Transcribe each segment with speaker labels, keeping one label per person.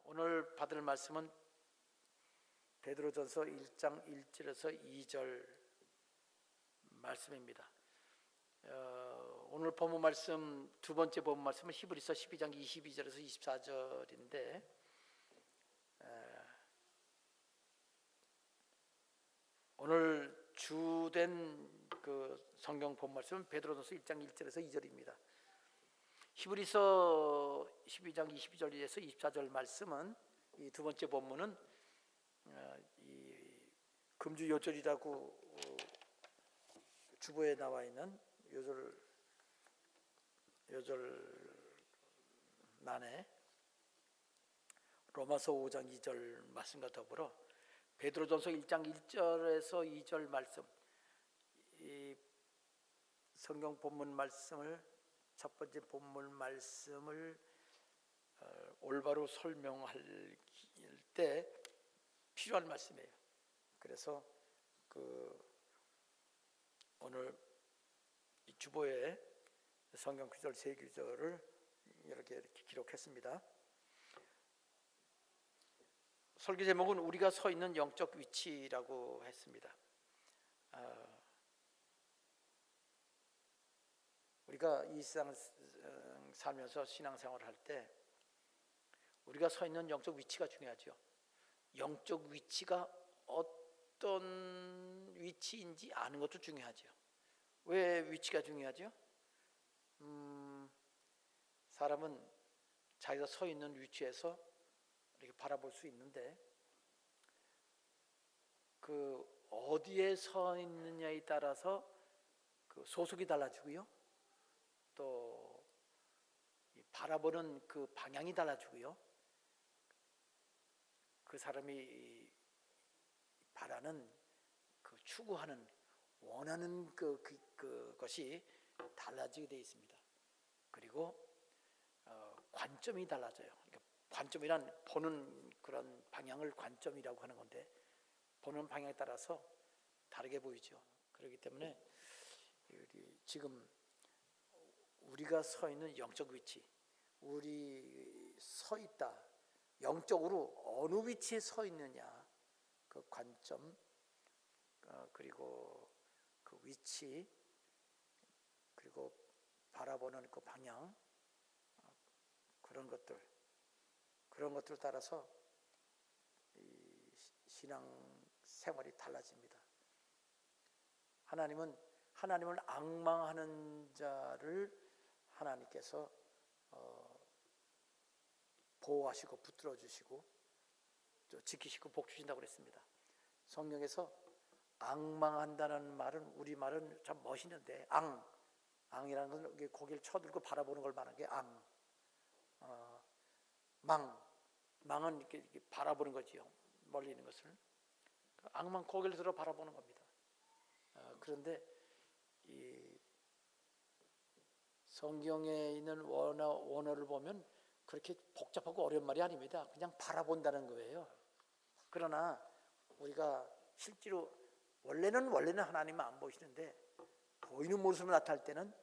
Speaker 1: 오늘 받을 말씀은 베드로전서 1장 1절에서 2절 말씀입니다. 오늘 본문 말씀 두 번째 본문 말씀은 히브리서 12장 22절에서 24절인데 오늘 주된 그 성경 본문 말씀은 베드로전서 1장 1절에서 2절입니다. 히브리서 12장 22절에서 24절 말씀은 이 두 번째 본문은 이 금주 요절이라고 주보에 나와 있는 요절란에 로마서 5장 2절 말씀과 더불어 베드로전서 1장 1절에서 2절 말씀, 이 성경 본문 말씀을 첫 번째 본문 말씀을 올바로 설명할 때 필요한 말씀이에요. 그래서 오늘 이 주보에 성경 구절 세 구절을 이렇게 기록했습니다. 설교 제목은 우리가 서 있는 영적 위치라고 했습니다. 우리가 이 세상을 살면서 신앙생활을 할 때 우리가 서 있는 영적 위치가 중요하죠. 영적 위치가 어떤 위치인지 아는 것도 중요하죠. 왜 위치가 중요하죠? 사람은 자기가 서 있는 위치에서 이렇게 바라볼 수 있는데 그 어디에 서 있느냐에 따라서 그 소속이 달라지고요. 또 바라보는 그 방향이 달라지고요. 그 사람이 바라는 그 추구하는 원하는 그것이 달라지게 되어 있습니다. 그리고 관점이 달라져요. 그러니까 관점이란 보는 그런 방향을 관점이라고 하는 건데 보는 방향에 따라서 다르게 보이죠. 그렇기 때문에 지금 우리가 서 있는 영적 위치, 우리 서 있다, 영적으로 어느 위치에 서 있느냐, 그 관점, 그리고 그 위치, 그리고 바라보는 그 방향, 그런 것들 따라서 이 신앙 생활이 달라집니다. 하나님을 앙망하는 자를 하나님께서 보호하시고 붙들어 주시고 지키시고 복 주신다고 그랬습니다. 성경에서 앙망한다는 말은 우리말은 참 멋있는데 앙이라는 건 고개를 쳐들고 바라보는 걸 말하는 게 망은 이렇게 바라보는 거지요. 멀리 있는 것을. 앙망 고개를 들어 바라보는 겁니다. 그런데 이 성경에 있는 원어를 보면 그렇게 복잡하고 어려운 말이 아닙니다. 그냥 바라본다는 거예요. 그러나 우리가 실제로 원래는 하나님은 안 보시는데 보이는 모습으로 나타날 때는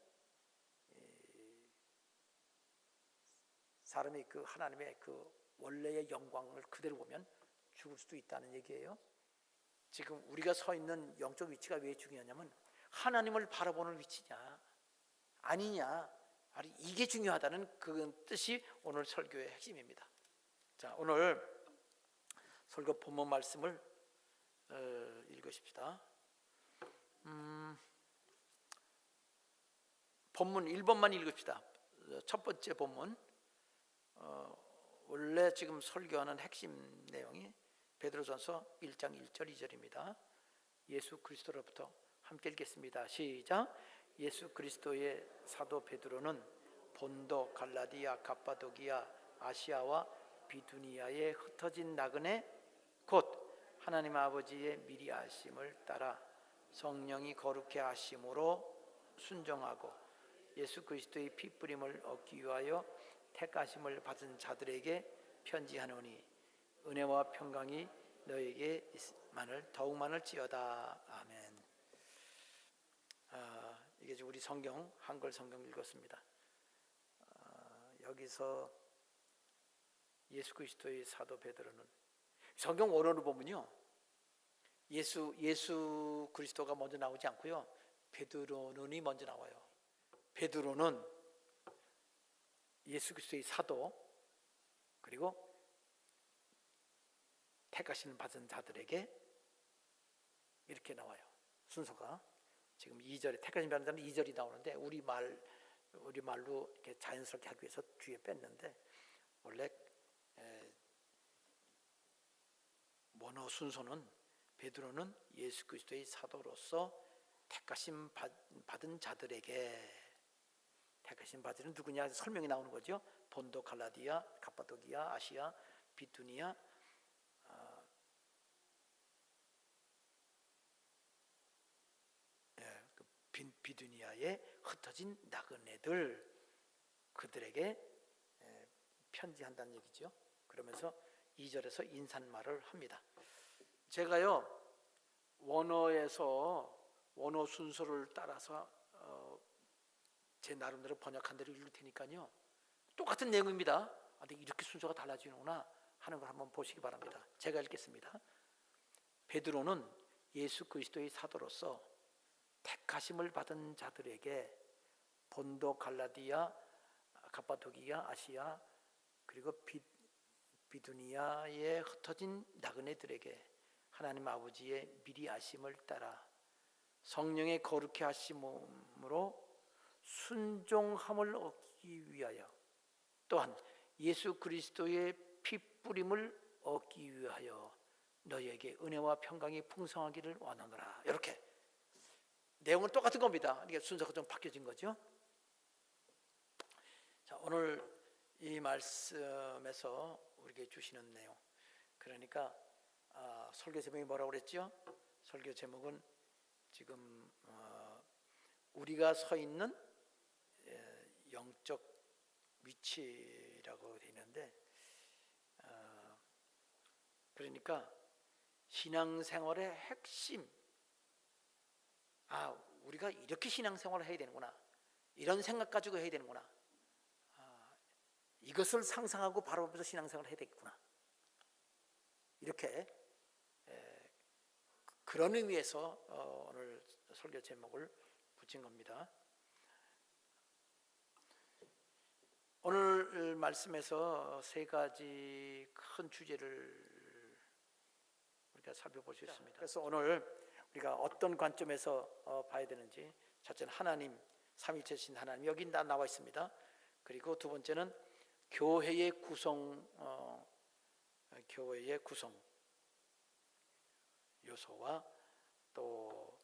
Speaker 1: 사람이 그 하나님의 그 원래의 영광을 그대로 보면 죽을 수도 있다는 얘기예요. 지금 우리가 서 있는 영적 위치가 왜 중요하냐면 하나님을 바라보는 위치냐 아니냐, 이게 중요하다는 그 뜻이 오늘 설교의 핵심입니다. 자, 오늘 설교 본문 말씀을 읽으십시다. 본문 1번만 읽읍시다. 첫 번째 본문. 원래 지금 설교하는 핵심 내용이 베드로전서 1장 1절 2절입니다. 예수 그리스도로부터 함께 읽겠습니다. 시작. 예수 그리스도의 사도 베드로는 본도, 갈라디아, 갑바도기아, 아시아와 비두니아에 흩어진 나그네 곧 하나님 아버지의 미리 아심을 따라 성령이 거룩해 하심으로 순종하고 예수 그리스도의 피뿌림을 얻기 위하여 택하심을 받은 자들에게 편지하노니 은혜와 평강이 너에게 더욱 많을지어다. 아멘. 이게 우리 성경 한글 성경 읽었습니다. 여기서 예수 그리스도의 사도 베드로는, 성경 원어로 보면요, 예수 그리스도가 먼저 나오지 않고요, 베드로는이 먼저 나와요. 베드로는 예수 그리스도의 사도, 그리고 택하신 받은 자들에게 이렇게 나와요. 순서가 지금 2절에 택하신 받은 자는 2절이 나오는데 우리말로 이렇게 자연스럽게 하기 위해서 뒤에 뺐는데, 원래 원어 순서는 베드로는 예수 그리스도의 사도로서 택하심 받은 자들에게, 택하심 받은 누구냐 설명이 나오는 거죠. 본도, 갈라디아, 갑바도기아, 아시아, 비투니아, 비두니아에 흩어진 나그네들, 그들에게 편지한다는 얘기죠. 그러면서 2절에서 인사말을 합니다. 제가요, 원어에서 원어 순서를 따라서 제 나름대로 번역한 대로 읽을 테니까요, 똑같은 내용입니다. 근데 이렇게 순서가 달라지는구나 하는 걸 한번 보시기 바랍니다. 제가 읽겠습니다. 베드로는 예수 그리스도의 사도로서 택하심을 받은 자들에게 본도, 갈라디아, 갑바도기아, 아시아, 그리고 비두니아에 흩어진 나그네들에게 하나님 아버지의 미리 아심을 따라 성령의 거룩히 하심으로 순종함을 얻기 위하여, 또한 예수 그리스도의 피뿌림을 얻기 위하여 너희에게 은혜와 평강이 풍성하기를 원하노라. 이렇게 내용은 똑같은 겁니다. 이게 순서가 좀 바뀌어진 거죠. 자, 오늘 이 말씀에서 우리에게 주시는 내용, 그러니까 설교 제목이 뭐라고 그랬죠? 설교 제목은 지금 우리가 서 있는 영적 위치라고 되어 있는데, 그러니까 신앙생활의 핵심, 우리가 이렇게 신앙생활을 해야 되는구나, 이런 생각 가지고 해야 되는구나, 이것을 상상하고 바라보면서 신앙생활을 해야 되겠구나, 이렇게 그런 의미에서 오늘 설교 제목을 붙인 겁니다. 오늘 말씀에서 세 가지 큰 주제를 우리가 살펴볼 수 있습니다. 그래서 오늘 우리가 어떤 관점에서 봐야 되는지, 첫째는 하나님, 삼위일체신 하나님, 여기 다 나와 있습니다. 그리고 두 번째는 교회의 구성, 교회의 구성 요소와 또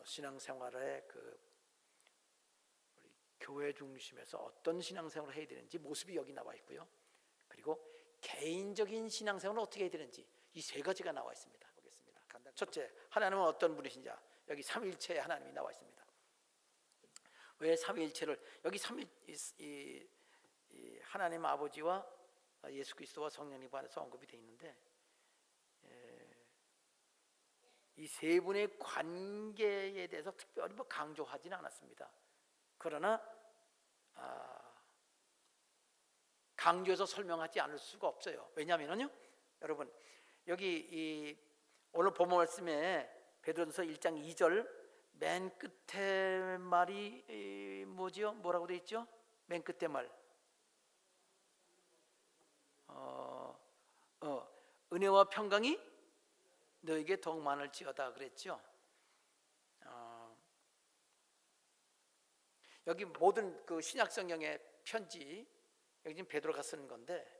Speaker 1: 신앙생활의 우리 교회 중심에서 어떤 신앙생활을 해야 되는지 모습이 여기 나와 있고요. 그리고 개인적인 신앙생활을 어떻게 해야 되는지, 이 세 가지가 나와 있습니다. 보겠습니다. 첫째, 하나님은 어떤 분이신지, 여기 삼위일체의 하나님이 나와 있습니다. 왜 삼위일체를, 여기 이 하나님 아버지와 예수 그리스도와 성령님 안에서 언급이 되어 있는데, 이 세 분의 관계에 대해서 특별히 강조하지는 않았습니다. 그러나 강조해서 설명하지 않을 수가 없어요. 왜냐하면요, 여러분, 여기 오늘 본문 말씀에 베드로전서 1장 2절 맨 끝에 말이 뭐지요? 뭐라고 되어 있죠? 맨 끝에 말, 은혜와 평강이 너에게 더욱 많을지어다 그랬죠. 여기 모든 그 신약 성경의 편지, 여기 지금 베드로가 쓴 건데,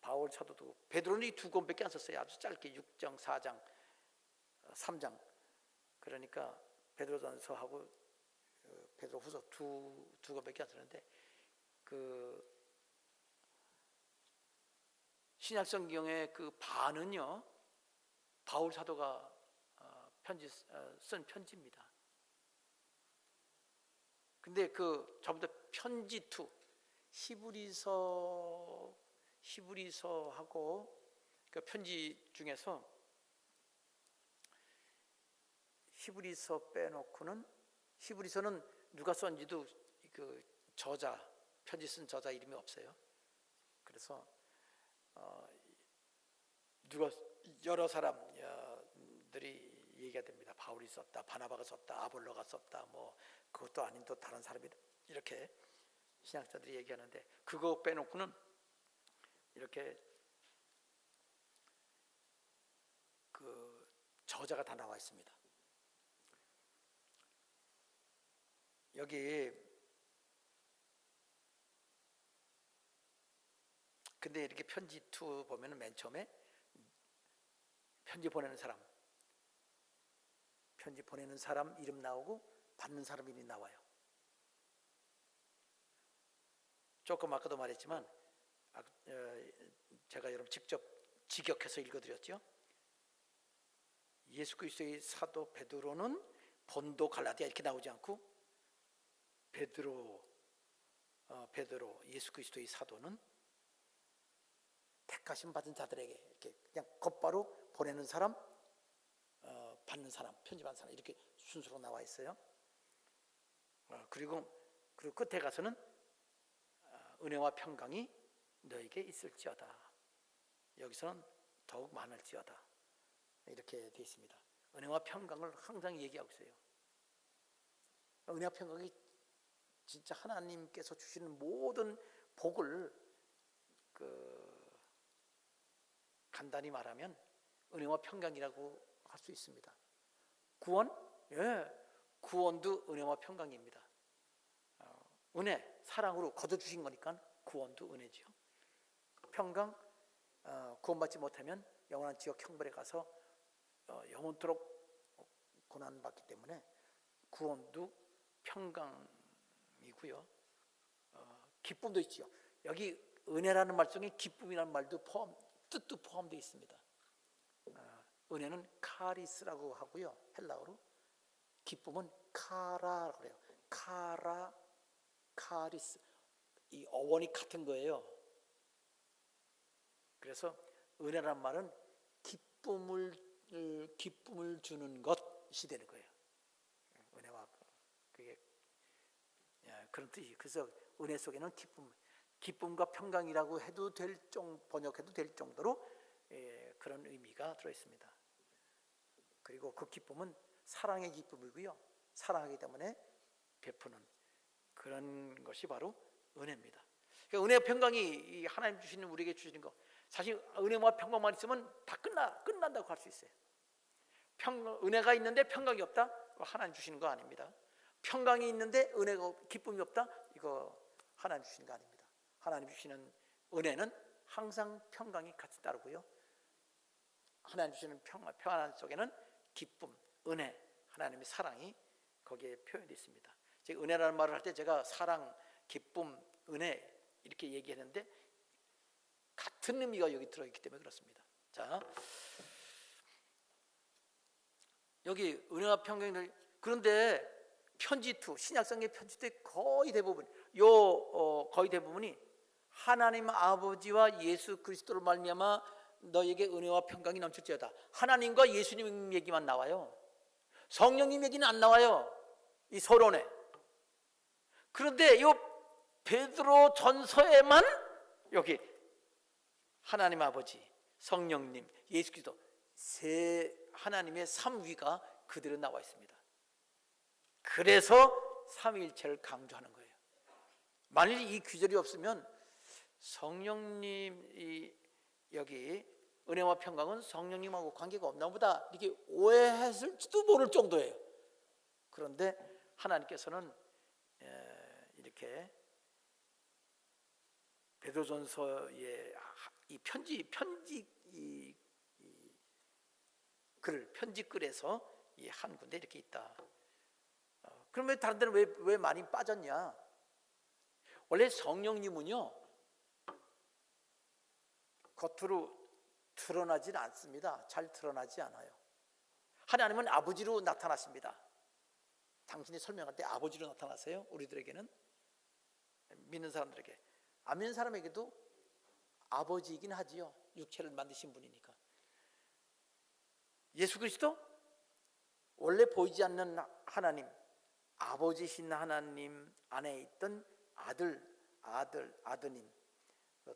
Speaker 1: 바울 사도도 베드로는 이 두 권밖에 안 썼어요. 아주 짧게 6장, 4장, 3장. 그러니까 베드로전서하고 베드로후서 두 권밖에 안 썼는데, 그 신약 성경의 그 반은요, 바울 사도가 쓴 편지입니다. 근데 전부 다 편지 2, 히브리서하고 그 편지 중에서 히브리서 빼놓고는, 히브리서는 누가 썼는지도 그 편지 쓴 저자 이름이 없어요. 그래서 누가 여러 사람들이 얘기가 됩니다. 바울이 썼다, 바나바가 썼다, 아볼로가 썼다, 뭐 그것도 아닌 또 다른 사람이 이렇게 신학자들이 얘기하는데, 그거 빼놓고는 이렇게 그 저자가 다 나와 있습니다. 여기 근데 이렇게 편지 2 보면은 맨 처음에 편지 보내는 사람 이름 나오고 받는 사람 이름이 나와요. 조금 아까도 말했지만 제가 여러분 직접 직역해서 읽어드렸죠. 예수 그리스도의 사도 베드로는 본도 갈라디아 이렇게 나오지 않고 베드로 예수 그리스도의 사도는 택하심 받은 자들에게, 이렇게 그냥 곧바로 보내는 사람, 받는 사람, 편집한 사람, 이렇게 순서로 나와 있어요. 그리고 끝에 가서는 은혜와 평강이 너에게 있을지어다. 여기서는 더욱 많을지어다. 이렇게 되어 있습니다. 은혜와 평강을 항상 얘기하고 있어요. 은혜와 평강이 진짜 하나님께서 주시는 모든 복을 간단히 말하면 은혜와 평강이라고 할 수 있습니다. 구원? 예, 구원도 은혜와 평강입니다. 은혜, 사랑으로 거둬주신 거니까 구원도 은혜죠. 평강, 구원받지 못하면 영원한 지옥 형벌에 가서 영원토록 고난받기 때문에 구원도 평강이고요. 기쁨도 있죠. 여기 은혜라는 말 속에 기쁨이라는 말도 뜻도 포함되어 있습니다. 은혜는 카리스라고 하고요, 헬라어로. 기쁨은 카라라고 그래요. 카리스. 이 어원이 같은 거예요. 그래서 은혜란 말은 기쁨을 주는 것이 되는 거예요. 은혜와 그게 그런 뜻이. 그래서 은혜 속에는 기쁨과 평강이라고 해도 번역해도 될 정도로 그런 의미가 들어 있습니다. 그리고 그 기쁨은 사랑의 기쁨이고요, 사랑하기 때문에 베푸는 그런 것이 바로 은혜입니다. 그러니까 은혜와 평강이 하나님 주시는, 우리에게 주시는 거, 사실 은혜와 평강만 있으면 다 끝난다고 할 수 있어요. 은혜가 있는데 평강이 없다? 하나님 주시는 거 아닙니다. 평강이 있는데 기쁨이 없다? 이거 하나님 주시는 거 아닙니다. 하나님 주시는 은혜는 항상 평강이 같이 따르고요, 하나님 주시는 평안 속에는 기쁨, 은혜, 하나님의 사랑이 거기에 표현되어 있습니다. 제가 은혜라는 말을 할 때 제가 사랑, 기쁨, 은혜 이렇게 얘기했는데 같은 의미가 여기 들어있기 때문에 그렇습니다. 자, 여기 은혜와 평강을, 그런데 편지 2, 신약성경 편지 때 거의 대부분이 하나님 아버지와 예수 그리스도로 말미암아 너에게 은혜와 평강이 넘칠지어다. 하나님과 예수님 얘기만 나와요. 성령님 얘기는 안 나와요, 이 서론에. 그런데 이 베드로 전서에만 여기 하나님 아버지, 성령님, 예수 그리스도 세 하나님의 삼위가 그대로 나와 있습니다. 그래서 삼위일체를 강조하는 거예요. 만일 이 규절이 없으면 성령님이 여기 은혜와 평강은 성령님하고 관계가 없나 보다 이렇게 오해했을지도 모를 정도예요. 그런데 하나님께서는 이렇게 베드로전서의 이 편지글에서 이 한 군데 이렇게 있다. 그러면 다른 데는 왜 많이 빠졌냐? 원래 성령님은요, 겉으로 드러나질 않습니다. 잘 드러나지 않아요. 하나님은 아버지로 나타나십니다. 당신이 설명할 때 아버지로 나타나세요. 우리들에게는, 믿는 사람들에게. 안 믿는 사람에게도 아버지이긴 하지요. 육체를 만드신 분이니까. 예수 그리스도 원래 보이지 않는 하나님, 아버지신 하나님 안에 있던 아드님,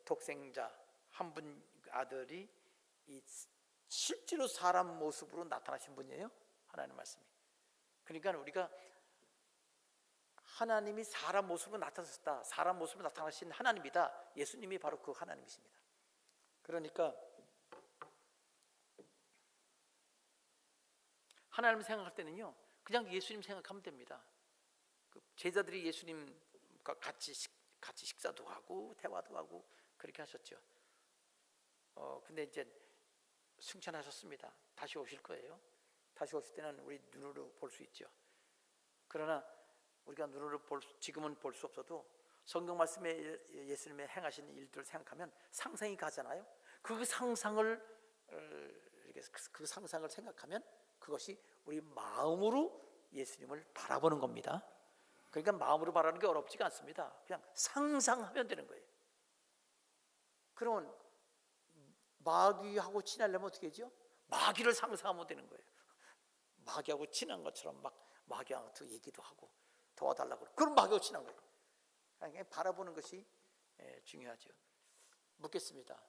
Speaker 1: 독생자 한 분 아들이 실제로 사람 모습으로 나타나신 분이에요. 하나님 말씀이. 그러니까 우리가 하나님이 사람 모습으로 나타났다, 사람 모습으로 나타나신 하나님이다, 예수님이 바로 그 하나님이십니다. 그러니까 하나님 생각할 때는요, 그냥 예수님 생각하면 됩니다. 제자들이 예수님과 같이 식사도 하고 대화도 하고 그렇게 하셨죠. 근데 이제 승천하셨습니다. 다시 오실 거예요. 다시 오실 때는 우리 눈으로 볼 수 있죠. 그러나 우리가 눈으로 지금은 볼 수 없어도 성경 말씀에 예수님의 행하신 일들을 생각하면 상상이 가잖아요. 그 상상을 생각하면 그것이 우리 마음으로 예수님을 바라보는 겁니다. 그러니까 마음으로 바라는 게 어렵지가 않습니다. 그냥 상상하면 되는 거예요. 그러면 마귀하고 친하려면 어떻게 하죠? 마귀를 상상하면 되는 거예요. 마귀하고 친한 것처럼 막 마귀하고 얘기도 하고 도와달라고 그럼 마귀하고 친한 거예요. 그러니까 바라보는 것이 중요하죠. 묻겠습니다.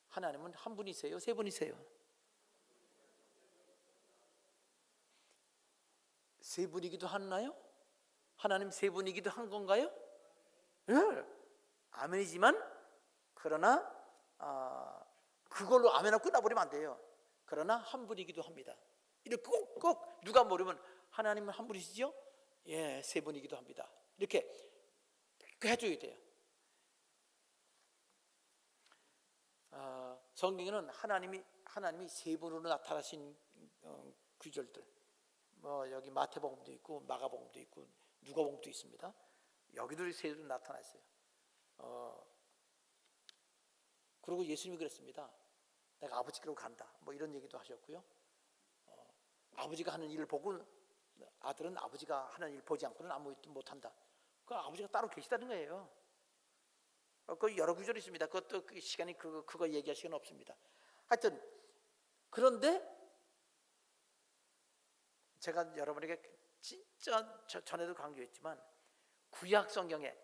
Speaker 1: 하나님은 한 분이세요? 세 분이세요? 세 분이기도 하나요? 하나님 세 분이기도 한 건가요? 네. 아멘이지만 그러나 그걸로 아멘하고 끝나버리면 안 돼요. 그러나 한 분이기도 합니다. 이렇게 꼭 누가 모르면 하나님은 한 분이시죠? 예, 세 분이기도 합니다. 이렇게 해줘야 돼요. 성경에는 하나님이 세 분으로 나타나신 구절들, 여기 마태복음도 있고 마가복음도 있고 누가복음도 있습니다. 여기도 세 분으로 나타났어요. 그리고 예수님이 그랬습니다. 내가 아버지께로 간다. 이런 얘기도 하셨고요. 아버지가 하는 일을 보고 아들은 아버지가 하는 일을 보지 않고는 아무것도 못한다. 그 아버지가 따로 계시다는 거예요. 그 여러 구절이 있습니다. 그것도 시간이 그거 얘기할 시간 없습니다. 하여튼 그런데 제가 여러분에게 진짜 전에도 강조했지만 구약 성경에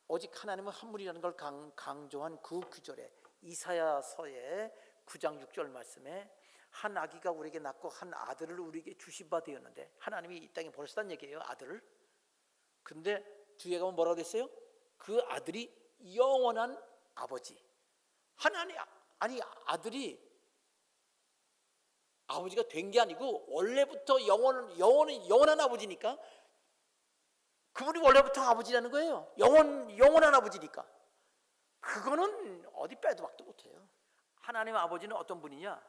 Speaker 1: 오직 하나님은 한 분이라는 걸 강조한 그 구절에 이사야서의 9장 6절 말씀에 한 아기가 우리에게 낳고 한 아들을 우리에게 주신 바 되었는데 하나님이 이 땅에 보내셨다는 얘기예요. 아들을. 근데 뒤에 가면 뭐라고 됐어요? 그 아들이 영원한 아버지. 하나님 아들이 아버지가 된 게 아니고 원래부터 영원한 아버지니까 그분이 원래부터 아버지라는 거예요. 영원한 아버지니까. 그거는 어디 빼도 박도 못해요. 하나님 아버지는 어떤 분이냐?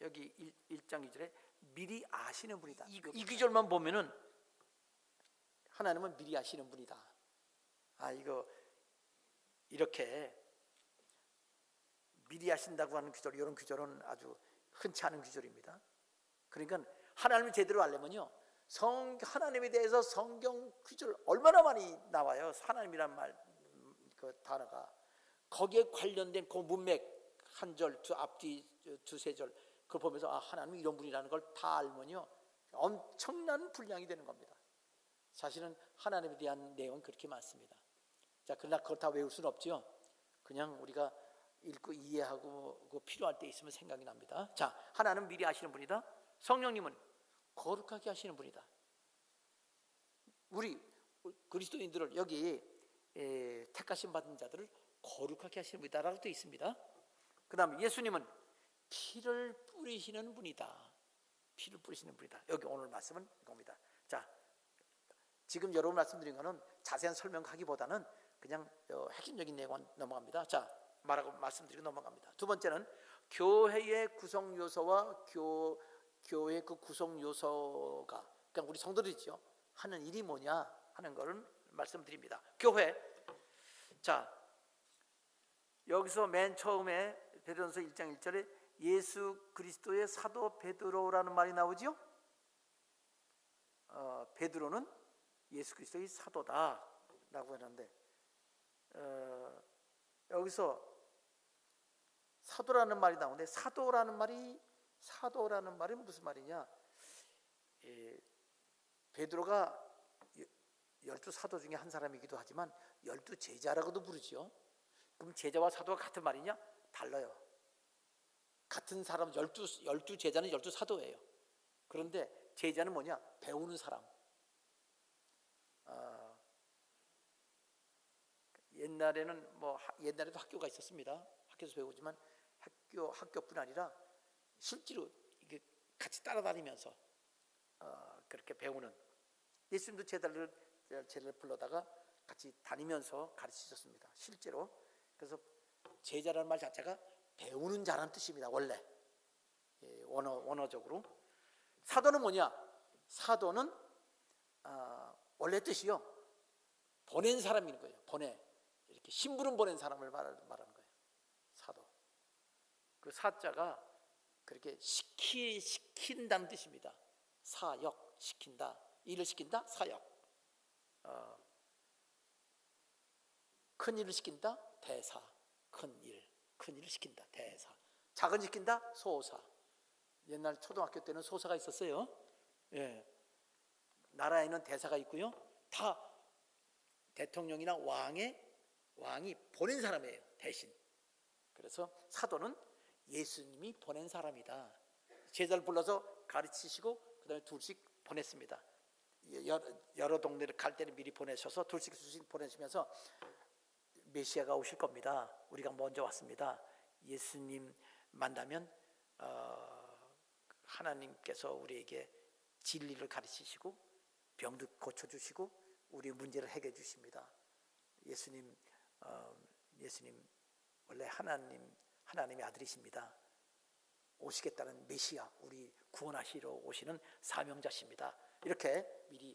Speaker 1: 여기 1장 2절에 미리 아시는 분이다. 이 구절만 보면은 하나님은 미리 아시는 분이다. 이거 이렇게 미리 아신다고 하는 구절, 이런 구절은 아주 흔치 않은 구절입니다. 그러니까 하나님을 제대로 알려면요, 하나님에 대해서 성경 구절 얼마나 많이 나와요. 하나님이란 그 단어가 거기에 관련된 그 문맥 한 절, 앞뒤 두세 절 그걸 보면서 하나님은 이런 분이라는 걸 다 알면요 엄청난 분량이 되는 겁니다. 사실은 하나님에 대한 내용은 그렇게 많습니다. 자, 그러나 그걸 다 외울 수는 없죠. 그냥 우리가 읽고 이해하고 필요할 때 있으면 생각이 납니다. 자, 하나는 미리 아시는 분이다. 성령님은 거룩하게 하시는 분이다. 우리 그리스도인들을 여기 택하심 받은 자들을 거룩하게 하시는 분이다라고 되어 있습니다. 그 다음에 예수님은 피를 뿌리시는 분이다. 피를 뿌리시는 분이다. 여기 오늘 말씀은 이겁니다. 자, 지금 여러분 말씀드린 거는 자세한 설명하기보다는 그냥 핵심적인 내용만 넘어갑니다. 자, 말씀드리고 넘어갑니다. 두 번째는 교회의 구성 요소와 교회 그 구성 요소가, 그러니까 우리 성도들이죠, 하는 일이 뭐냐 하는 것을 말씀드립니다. 교회. 자, 여기서 맨 처음에 베드로전서 1장 1절에 예수 그리스도의 사도 베드로라는 말이 나오죠. 베드로는 예수 그리스도의 사도다라고 하는데 여기서 사도라는 말이 나오는데 사도라는 말이 무슨 말이냐? 베드로가 12 사도 중에 한 사람이기도 하지만 열두 제자라고도 부르지요. 그럼 제자와 사도가 같은 말이냐? 달라요. 같은 사람, 열두 제자는 열두 사도예요. 그런데 제자는 뭐냐? 배우는 사람. 옛날에는 옛날에도 학교가 있었습니다. 학교에서 배우지만 학교뿐 아니라 실제로 이게 같이 따라다니면서 그렇게 배우는, 예수님도 제자를 불러다가 같이 다니면서 가르치셨습니다. 실제로. 그래서 제자라는 말 자체가 배우는 자라는 뜻입니다. 원래 원어적으로. 사도는 뭐냐? 사도는 원래 뜻이요, 보낸 사람인 거예요. 이렇게 심부름 보낸 사람을 말하는 거예요. 사도. 그 사자가 그렇게 시킨다는 뜻입니다. 사역, 시킨다. 일을 시킨다, 사역. 큰 일을 시킨다, 대사. 큰 일을 시킨다, 대사. 작은 일 시킨다, 소사. 옛날 초등학교 때는 소사가 있었어요. 예. 나라에는 대사가 있고요. 다 대통령이나 왕이 보낸 사람이에요, 대신. 그래서 사도는 예수님이 보낸 사람이다. 제자를 불러서 가르치시고 그다음에 둘씩 보냈습니다. 여러 동네를 갈 때는 미리 보내셔서 둘씩 보내시면서 메시아가 오실 겁니다. 우리가 먼저 왔습니다. 예수님 만나면 하나님께서 우리에게 진리를 가르치시고 병도 고쳐주시고 우리 문제를 해결해 주십니다. 예수님 원래 하나님의 아들이십니다. 오시겠다는 메시아, 우리 구원하시러 오시는 사명자십니다. 이렇게 미리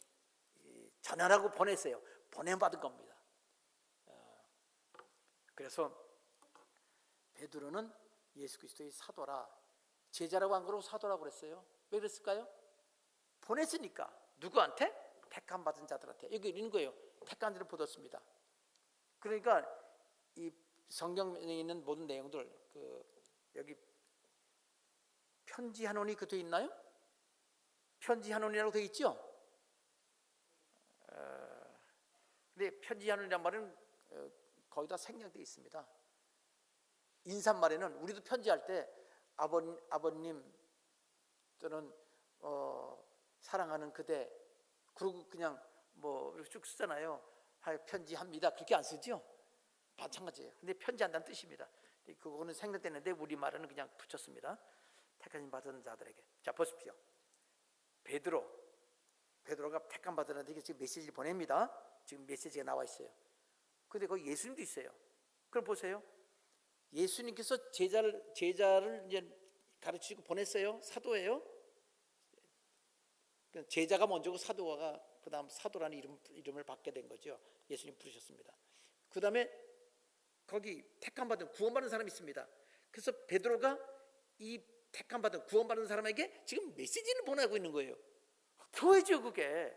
Speaker 1: 전하라고 보냈어요. 보내받은 겁니다. 그래서 베드로는 예수 그리스도의 사도라, 제자라고 안 그러고 사도라고 그랬어요. 왜 그랬을까요? 보냈으니까. 누구한테? 택함 받은 자들한테. 여기 있는 거예요. 택한 자를 보냈습니다. 그러니까 이 성경에 있는 모든 내용들, 여기 편지하노니 그 돼 있나요? 편지하노니라고 돼 있죠? 근데 편지하노니란 말은 거의 다 생략되어 있습니다. 인사말에는 우리도 편지할 때 아버님 또는 사랑하는 그대, 그리고 그냥 쭉 쓰잖아요. 편지합니다. 그렇게 안 쓰죠? 마찬가지예요. 근데 편지한다는 뜻입니다. 그거는 생략됐는데 우리말에는 그냥 붙였습니다. 택하심 받은 자들에게. 자, 보십시오. 베드로가 택함 받은 자들에게 지금 메시지를 보냅니다. 지금 메시지가 나와 있어요. 근데 거기 예수님도 있어요. 그럼 보세요. 예수님께서 제자를 이제 가르치고 보냈어요. 사도예요. 제자가 먼저고 사도가 그다음 사도라는 이름을 받게 된 거죠. 예수님 부르셨습니다. 그다음에 거기 택함 받은 구원받은 사람이 있습니다. 그래서 베드로가 이 택함 받은 구원받은 사람에게 지금 메시지를 보내고 있는 거예요. 교회죠, 그게.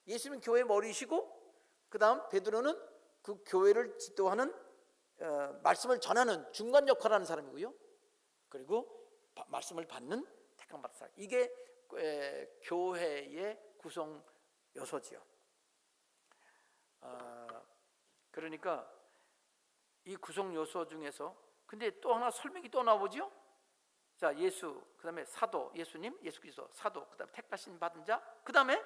Speaker 1: 예수님은 교회 머리시고 그다음 베드로는 그 교회를 지도하는 말씀을 전하는 중간 역할을 하는 사람이고요. 그리고 말씀을 받는 택함 받은 사람. 이게 교회의 구성 요소지요. 그러니까 이 구성 요소 중에서 근데 또 하나 설명이 또 나오죠. 자, 예수, 그다음에 사도, 예수님, 예수 그리스도, 사도, 그다음에 택하신 받은 자, 그다음에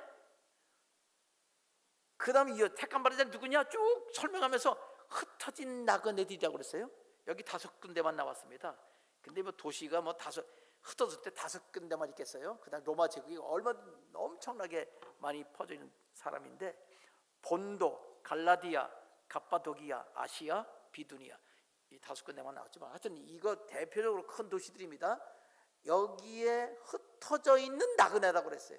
Speaker 1: 이 택함 받은 자는 누구냐 쭉 설명하면서 흩어진 나그네들이라고 그랬어요. 여기 5군데만 나왔습니다. 근데 도시가 흩어졌을 때 5군데만 있겠어요. 그다음 로마 제국이 얼마나 엄청나게 많이 퍼져 있는 사람인데, 본도, 갈라디아, 갑바도기아, 아시아, 비두니아, 이 5군데만 나왔지만 하여튼 이거 대표적으로 큰 도시들입니다. 여기에 흩어져 있는 나그네라고 그랬어요.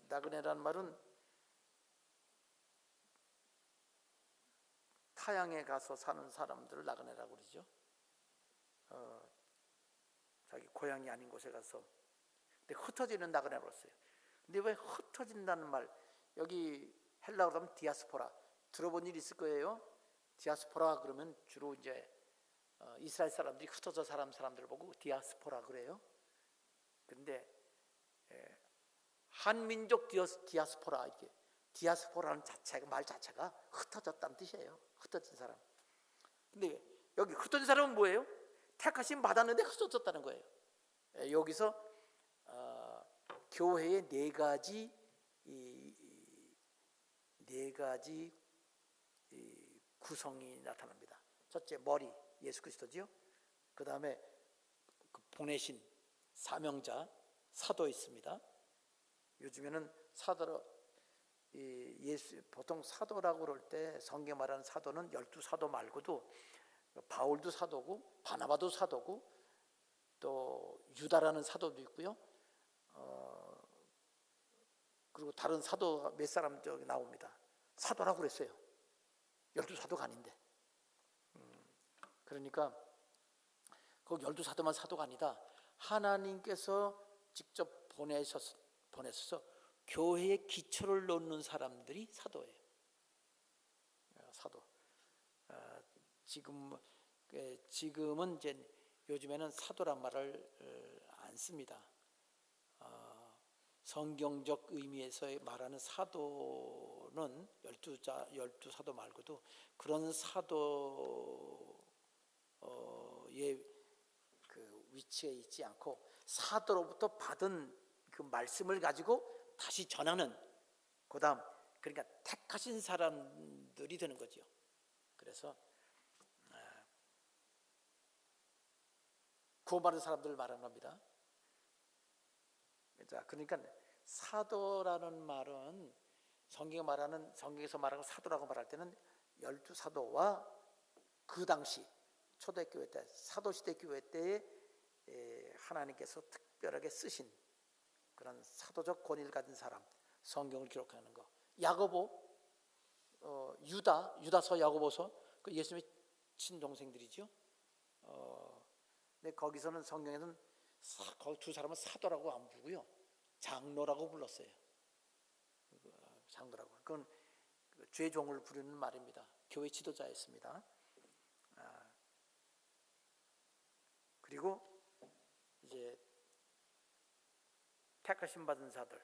Speaker 1: 나그네라는 말은 타향에 가서 사는 사람들을 나그네라고 그러죠. 자기 고향이 아닌 곳에 가서. 근데 흩어지는 나그네라고 그랬어요. 근데 왜 흩어진다는 말, 여기 헬라어로 하면 디아스포라, 들어본 일 있을 거예요. 디아스포라 그러면 주로 이제 이스라엘 사람들이 흩어져 사람들을 보고 디아스포라 그래요. 근데 한민족 디아스포라, 이렇게 디아스포라는 자체가 말 자체가 흩어졌다는 뜻이에요. 흩어진 사람. 근데 여기 흩어진 사람은 뭐예요? 택하심 받았는데 흩어졌다는 거예요. 여기서 교회의 네 가지 구성이 나타납니다. 첫째, 머리 예수 그리스도지요. 그 다음에 보내신 사명자 사도 있습니다. 요즘에는 사도로 보통 사도라고 그럴 때 성경 말하는 사도는 12사도 말고도 바울도 사도고 바나바도 사도고 또 유다라는 사도도 있고요. 그리고 다른 사도 몇 사람 저기 나옵니다. 사도라고 그랬어요. 12사도가 아닌데. 그러니까 그 12사도만 사도가 아니다. 하나님께서 직접 보내셔서 교회의 기초를 놓는 사람들이 사도예요. 사도. 지금은 이제 요즘에는 사도란 말을 안 씁니다. 성경적 의미에서 말하는 사도는 12사도 말고도 그런 사도의 그 위치에 있지 않고 사도로부터 받은 그 말씀을 가지고 다시 전하는, 그다음 그러니까 택하신 사람들이 되는 거죠. 그래서 구원받은 사람들을 말하는 겁니다. 자, 그러니까 사도라는 말은 성경에서 말하는 사도라고 말할 때는 12사도와 그 당시 초대교회 때, 사도시대 교회 때에 하나님께서 특별하게 쓰신 그런 사도적 권위를 가진 사람, 성경을 기록하는 거. 야고보, 유다서, 야고보서, 그 예수님의 친동생들이죠. 근데 거기서는 성경에는 거기 두 사람은 사도라고 안 부르고요, 장로라고 불렀어요. 장로라고. 그건 주의 종을 부르는 말입니다. 교회 지도자였습니다. 그리고 이제 택하심 받은 자들,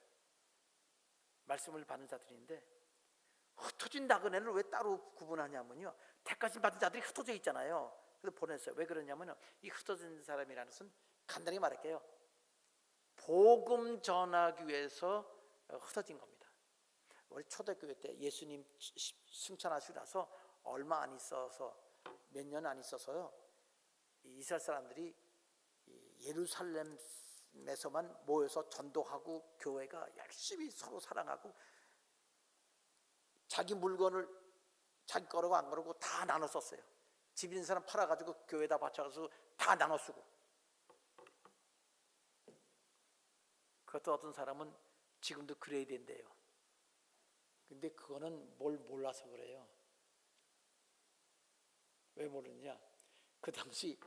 Speaker 1: 말씀을 받은 자들인데, 흩어진 나그네를 왜 따로 구분하냐면요, 택하심 받은 자들이 흩어져 있잖아요. 그래서 보냈어요. 왜 그러냐면 이 흩어진 사람이라는 것은 간단히 말할게요, 복음 전하기 위해서 흩어진 겁니다. 우리 초대교회 때 예수님 승천하시고 나서 얼마 안 있어서, 몇 년 안 있어서요, 이스라엘 사람들이 예루살렘에서만 모여서 전도하고 교회가 열심히 서로 사랑하고 자기 물건을 자기 거라고 안 그러고 다 나눠 썼어요. 집 있는 사람 팔아가지고 교회에다 바쳐서 다 나눠 쓰고. 그것도 어떤 사람은 지금도 그래야 된대요. 근데 그거는 뭘 몰라서 그래요. 왜 모르느냐? 그 당시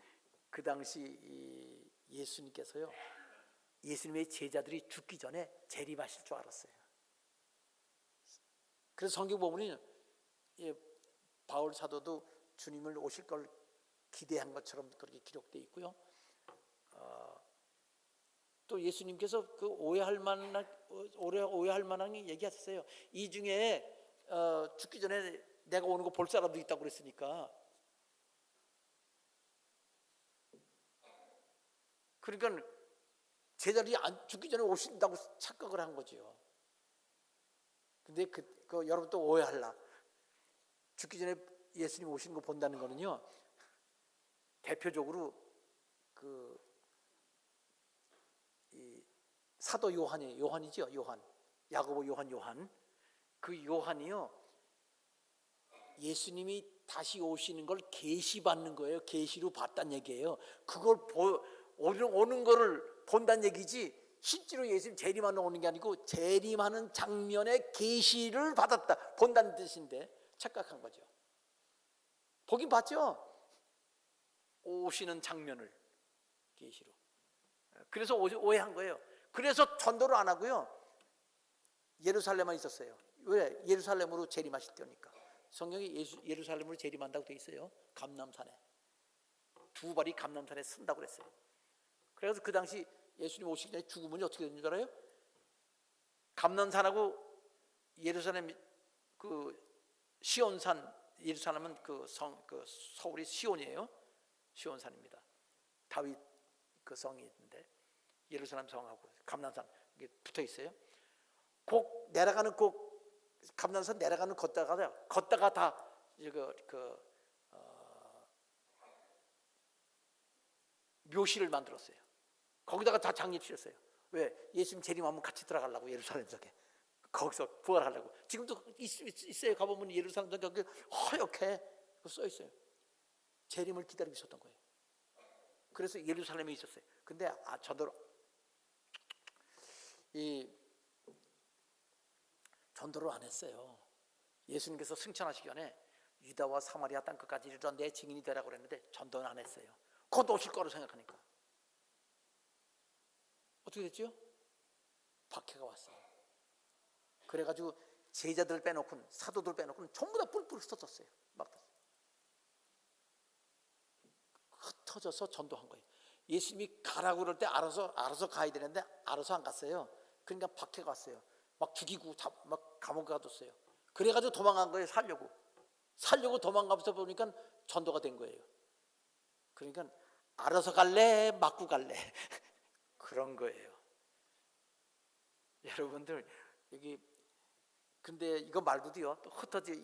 Speaker 1: 예수님께서요, 예수님의 제자들이 죽기 전에 재림하실 줄 알았어요. 그래서 성경 보면 바울 사도도 주님을 오실 걸 기대한 것처럼 그렇게 기록되어 있고요. 또 예수님께서 그 오해할 만한 얘기하셨어요. 이 중에 죽기 전에 내가 오는 거 볼 사람도 있다고 그랬으니까. 그러니까 제자들이 죽기 전에 오신다고 착각을 한 거죠. 근데 여러분 또 오해할라. 죽기 전에 예수님 오시는 거 본다는 거는요, 대표적으로 이 사도 요한이죠. 야고보, 요한. 그 요한이요, 예수님이 다시 오시는 걸 계시받는 거예요. 계시로 봤다는 얘기예요. 그걸 오는 거를 본다는 얘기지, 실제로 예수님 재림하는 오는 게 아니고 재림하는 장면의 계시를 받았다, 본다는 뜻인데 착각한 거죠. 보긴 봤죠. 오시는 장면을 계시로. 그래서 오해한 거예요. 그래서 전도를 안 하고요, 예루살렘만 있었어요. 왜? 예루살렘으로 재림하실 때니까. 성경에 예루살렘으로 재림한다고 돼 있어요. 감람산에 두 발이 감람산에 쓴다고 그랬어요. 그래서 그 당시 예수님 오시기 전에 죽으면 어떻게 되는 줄 알아요? 감람산하고 예루살렘 그 시온산, 예루살렘은 그 서울이 시온이에요. 시온산입니다. 다윗 그 성이 있는데 예루살렘 성하고 감난산 이게 붙어 있어요. 곡 내려가는 감난산 내려가는 걷다가 다 묘실을 만들었어요. 거기다가 다 장례치렀어요. 왜? 예수님 재림하면 같이 들어가려고 예루살렘 속에. 거기서 부활하려고. 지금도 있어요. 가보면 예루살렘 속에 거기 허옇게 써 있어요. 재림을 기다리고 있었던 거예요. 그래서 예루살렘에 있었어요. 근데 전도를 안 했어요. 예수님께서 승천하시기 전에 유다와 사마리아 땅 끝까지 이르러 내 증인이 되라고 그랬는데 전도는 안 했어요. 곧 오실 거로 생각하니까. 어떻게 됐죠? 박해가 왔어요. 그래가지고 제자들 빼놓고는, 사도들 빼놓고는 전부 다 뿔뿔 흩어졌어요. 막 흩어져서 전도한 거예요. 예수님이 가라고 그럴 때 알아서 가야 되는데 알아서 안 갔어요. 그러니까 박해가 왔어요. 막 죽이고 막 감옥에 가뒀어요. 그래가지고 도망간 거예요. 살려고 도망가면서 보니까 전도가 된 거예요. 그러니까 알아서 갈래 맞고 갈래 그런 거예요. 여러분들 여기 근데 이거 말고도요, 또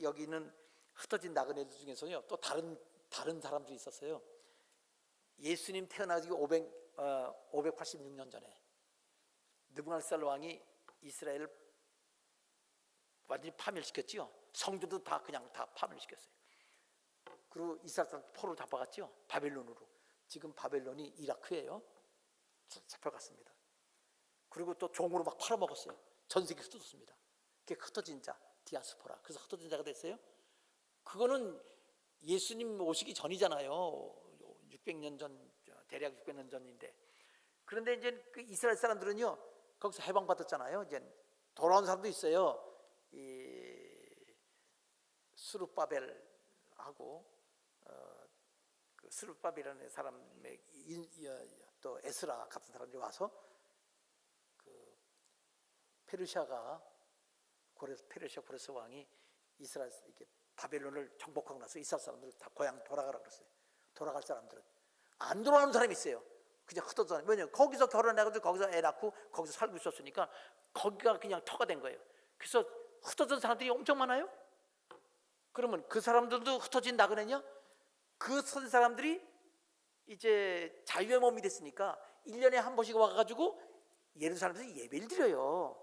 Speaker 1: 여기는 흩어진 나그네들 중에서요 또 다른 사람들이 있었어요. 예수님 태어나기 586년 전에 느부갓네살 왕이 이스라엘을 완전히 파멸시켰지요. 성도도 다 그냥 다 파멸시켰어요. 그리고 이스라엘 사람 포로 잡아갔죠. 바벨론으로. 지금 바벨론이 이라크예요. 잡혀갔습니다. 그리고 또 종으로 막 팔아먹었어요. 전 세계 흩어졌습니다. 그게 흩어진 자, 디아스포라. 그래서 흩어진 자가 됐어요. 그거는 예수님 오시기 전이잖아요. 600년 전, 대략 600년 전인데. 그런데 이제 그 이스라엘 사람들은요, 거기서 해방받았잖아요. 이제 돌아온 사람도 있어요. 이 스룹바벨하고 그 스룹바벨이라는 사람의 또 에스라 같은 사람들이 와서 그 페르시아 고레스 왕이 이스라엘 이렇게 바벨론을 정복하고 나서 이스라엘 사람들을 다 고향 돌아가라 그랬어요. 돌아갈 사람들은 안 돌아오는 사람이 있어요. 그냥 흩어져. 왜냐면 거기서 결혼해가지고 거기서 애 낳고 거기서 살고 있었으니까 거기가 그냥 터가 된 거예요. 그래서 흩어진 사람들이 엄청 많아요. 그러면 그 사람들도 흩어진 나그네냐? 그 흩어진 사람들이 이제 자유의 몸이 됐으니까 1년에 한 번씩 와가지고 예루살렘에서 예배를 드려요.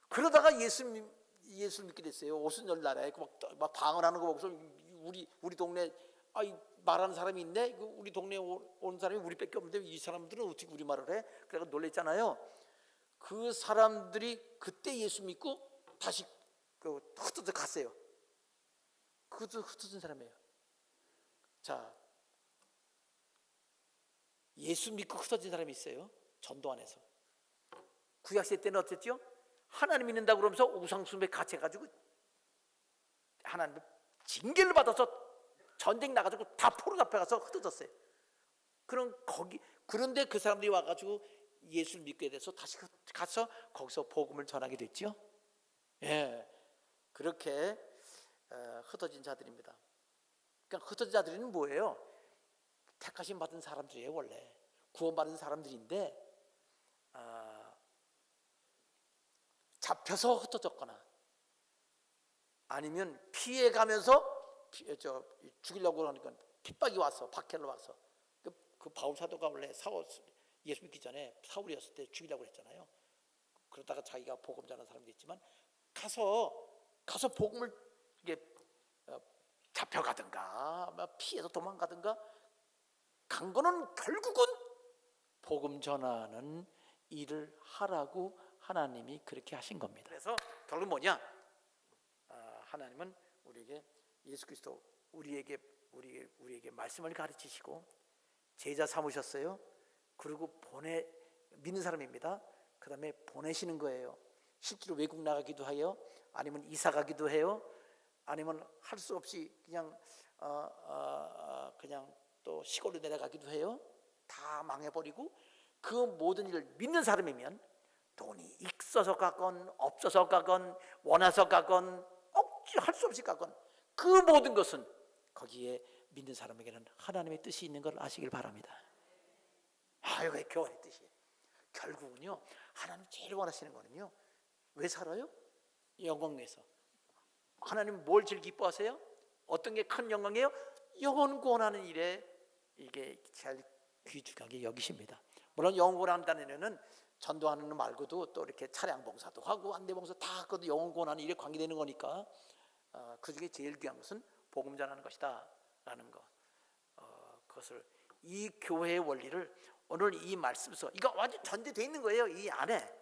Speaker 1: 그러다가 예수 믿게 됐어요. 오순절 날에 막 방언하는 거 보고서 우리 동네 말하는 사람이 있네. 우리 동네에 온 사람이 우리밖에 없는데 이 사람들은 어떻게 우리 말을 해? 그래서 놀랬잖아요. 그 사람들이 그때 예수 믿고 다시 흩어져 갔어요. 그것도 흩어진 사람이에요. 자, 예수 믿고 흩어진 사람이 있어요. 전도 안에서. 구약시대 때는 어땠죠? 하나님 믿는다고 그러면서 우상숭배 같이 해가지고 하나님 징계를 받아서 전쟁 나가지고 다 포로 잡혀가서 흩어졌어요. 그런데 그 사람들이 와가지고 예수를 믿게 돼서 다시 가서 거기서 복음을 전하게 됐죠. 예, 그렇게 흩어진 자들입니다. 그러니까 흩어진 자들은 뭐예요? 택하심 받은 사람들이에요. 원래 구원받은 사람들인데 잡혀서 흩어졌거나 아니면 피해가면서 죽이려고 하니까 핍박이 와서 박해로 와서 그 바울 사도가 원래 예수 믿기 전에 사울이었을 때 죽이려고 했잖아요. 그러다가 자기가 복음 전하는 사람도 있지만 가서 복음을 이게 잡혀가든가 피해서 도망가든가 간 거는 결국은 복음 전하는 일을 하라고 하나님이 그렇게 하신 겁니다. 그래서 결국 뭐냐? 하나님은 우리에게 예수 그리스도 우리에게 말씀을 가르치시고 제자 삼으셨어요. 그리고 믿는 사람입니다. 그 다음에 보내시는 거예요. 실제로 외국 나가기도 해요. 아니면 이사 가기도 해요. 아니면 할 수 없이 그냥 또 시골로 내려가기도 해요. 다 망해버리고 그 모든 일을 믿는 사람이면 돈이 있어서 가건 없어서 가건 원해서 가건 억지 할 수 없이 가건 그 모든 것은 거기에 믿는 사람에게는 하나님의 뜻이 있는 걸 아시길 바랍니다. 이게 교회의 뜻이에요. 결국은요, 하나님 제일 원하시는 거는요, 왜 살아요? 영광 위에서. 하나님 뭘 제일 기뻐하세요? 어떤 게 큰 영광이에요? 영혼 구원하는 일에 이게 제일 귀중하게 여기십니다. 물론 영혼 구원한다는 일은 전도하는 것 말고도 또 이렇게 차량 봉사도 하고 안내 봉사 다 그것도 영혼 구원하는 일에 관계되는 거니까 그 중에 제일 귀한 것은 복음 전하는 것이다 라는 거. 그것을 이 교회의 원리를 오늘 이 말씀에서 이거 완전 전제되어 있는 거예요. 이 안에